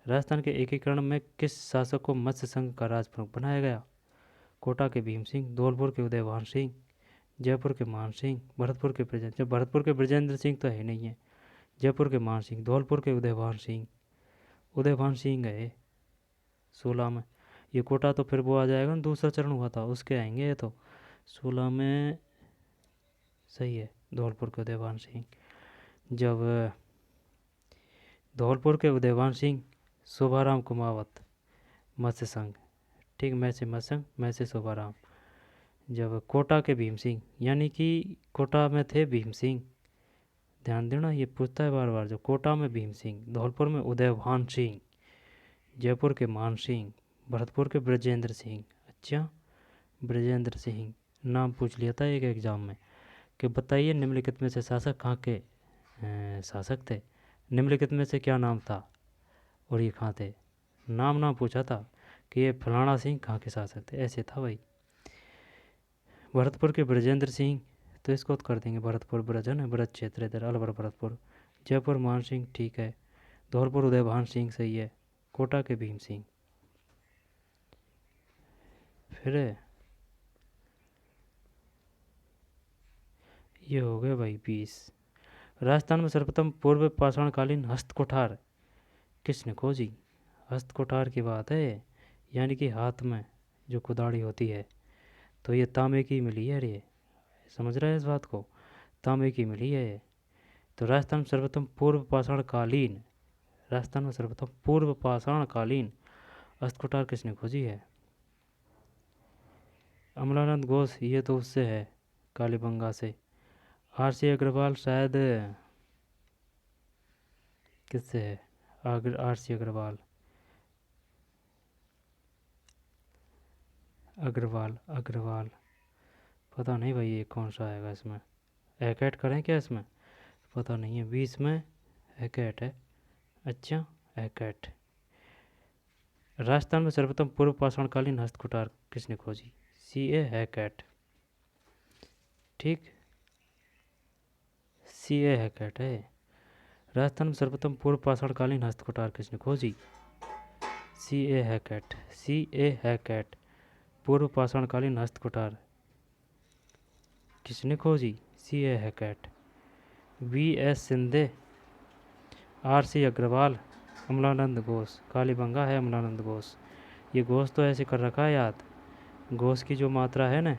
राजस्थान के एकीकरण में किस शासक को मत्स्य संघ का राज प्रमुख बनाया गया? कोटा के भीम सिंह, धौलपुर के उदयभान सिंह, जयपुर के मान सिंह, भरतपुर के ब्रजेंद्र। जब भरतपुर के ब्रजेंद्र सिंह तो है नहीं है, जयपुर के मान सिंह, धौलपुर के उदयभान सिंह। उदयभान सिंह गए 16 में। ये कोटा तो फिर वो आ जाएगा ना, दूसरा चरण हुआ था उसके आएंगे ये तो। 16 में सही है, धौलपुर के उदयभान सिंह। जब धौलपुर के उदयभान सिंह, शोभाराम कुमावत, मत्स्य संघ, ठीक। मैं से मत्स्य संघ, मैं से शोभाराम। जब कोटा के भीम सिंह, यानी कि कोटा में थे भीम सिंह, ध्यान देना ये पूछता है बार बार। जो कोटा में भीम सिंह, धौलपुर में उदयभान सिंह, जयपुर के मान सिंह, भरतपुर के ब्रजेंद्र सिंह। अच्छा, ब्रजेंद्र सिंह नाम पूछ लिया था एक एग्ज़ाम में कि बताइए निम्नलिखित में से शासक कहाँ के शासक थे, निम्नलिखित में से क्या नाम था और ये कहाँ थे। नाम पूछा था कि ये फलाना सिंह कहाँ के शासक थे, ऐसे था भाई। भरतपुर के ब्रजेंद्र सिंह, तो इसको तो कर देंगे भरतपुर ब्रज है ना, ब्रज क्षेत्र इधर अलवर भरतपुर। जयपुर मान सिंह ठीक है। धौलपुर उदयभान सिंह सही है। कोटा के भीम सिंह। फिर ये हो गए भाई 20। राजस्थान में सर्वप्रथम पूर्व पाषाणकालीन हस्तकुठार किसने खोजी। हस्तकुठार की बात है, यानी कि हाथ में जो कुदाड़ी होती है, तो ये तांबे की मिली है ये, समझ रहे हैं इस बात को, तांबे की मिली है ये। तो राजस्थान में सर्वप्रथम पूर्व पाषाणकालीन, राजस्थान में सर्वप्रथम पूर्व पाषाणकालीन हस्तकुठार किसने खोजी है। अमलानंद घोष, ये तो उससे है कालीबंगा से। आर.सी. अग्रवाल शायद किससे है, आर.सी. अग्रवाल, अग्रवाल पता नहीं भाई ये कौन सा आएगा इसमें। हैकेट करें क्या इसमें, पता नहीं है। 20 में हैकेट है, अच्छा हैकेट। राजस्थान में सर्वप्रथम पूर्व पाषाणकालीन हस्तकुठार किसने खोजी। C.A. हैकेट, ठीक, C.A. हैकेट है। राजस्थान में सर्वप्रथम पूर्व पाषाणकालीन हस्तकुठार किसने खोजी। C.A. हैकेट, C.A. हैकेट पूर्व पाषाणकालीन हस्तकुठार किसने खोजी। C.A. हैकेट। V.S. Shinde, R.C. Agarwal, Amalanand Ghosh. Kalibangan है अमलानंद घोष। ये घोष तो ऐसे कर रखा है याद, घोष की जो मात्रा है ना,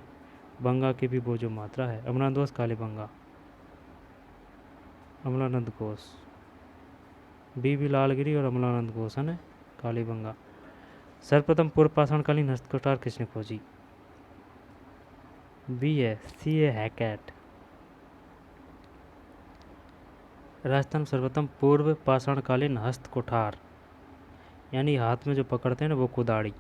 बंगा की भी वो जो मात्रा है। अमलानंद घोष कालीबंगा, अमलानंद घोष। B.B. लालगिरी और अमलानंद घोष है ना, कालीबंगा। सर्वप्रथम पूर्व पाषाणकालीन हस्तकुठार किसने खोजी। B है, C.A. हैकेट। राजस्थान में सर्वप्रथम पूर्व पाषाणकालीन हस्तकुठार, यानी हाथ में जो पकड़ते हैं ना वो कुदाड़ी,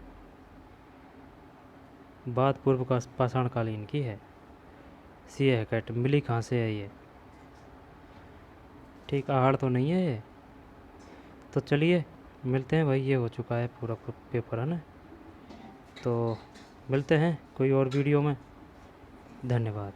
बात पूर्व का पाषाणकालीन की है। C.A. हैकेट मिली कहाँ से है ये, ठीक, आहड़ तो नहीं है ये। तो चलिए मिलते हैं भाई, ये हो चुका है पूरा पेपर है ना, तो मिलते हैं कोई और वीडियो में। धन्यवाद।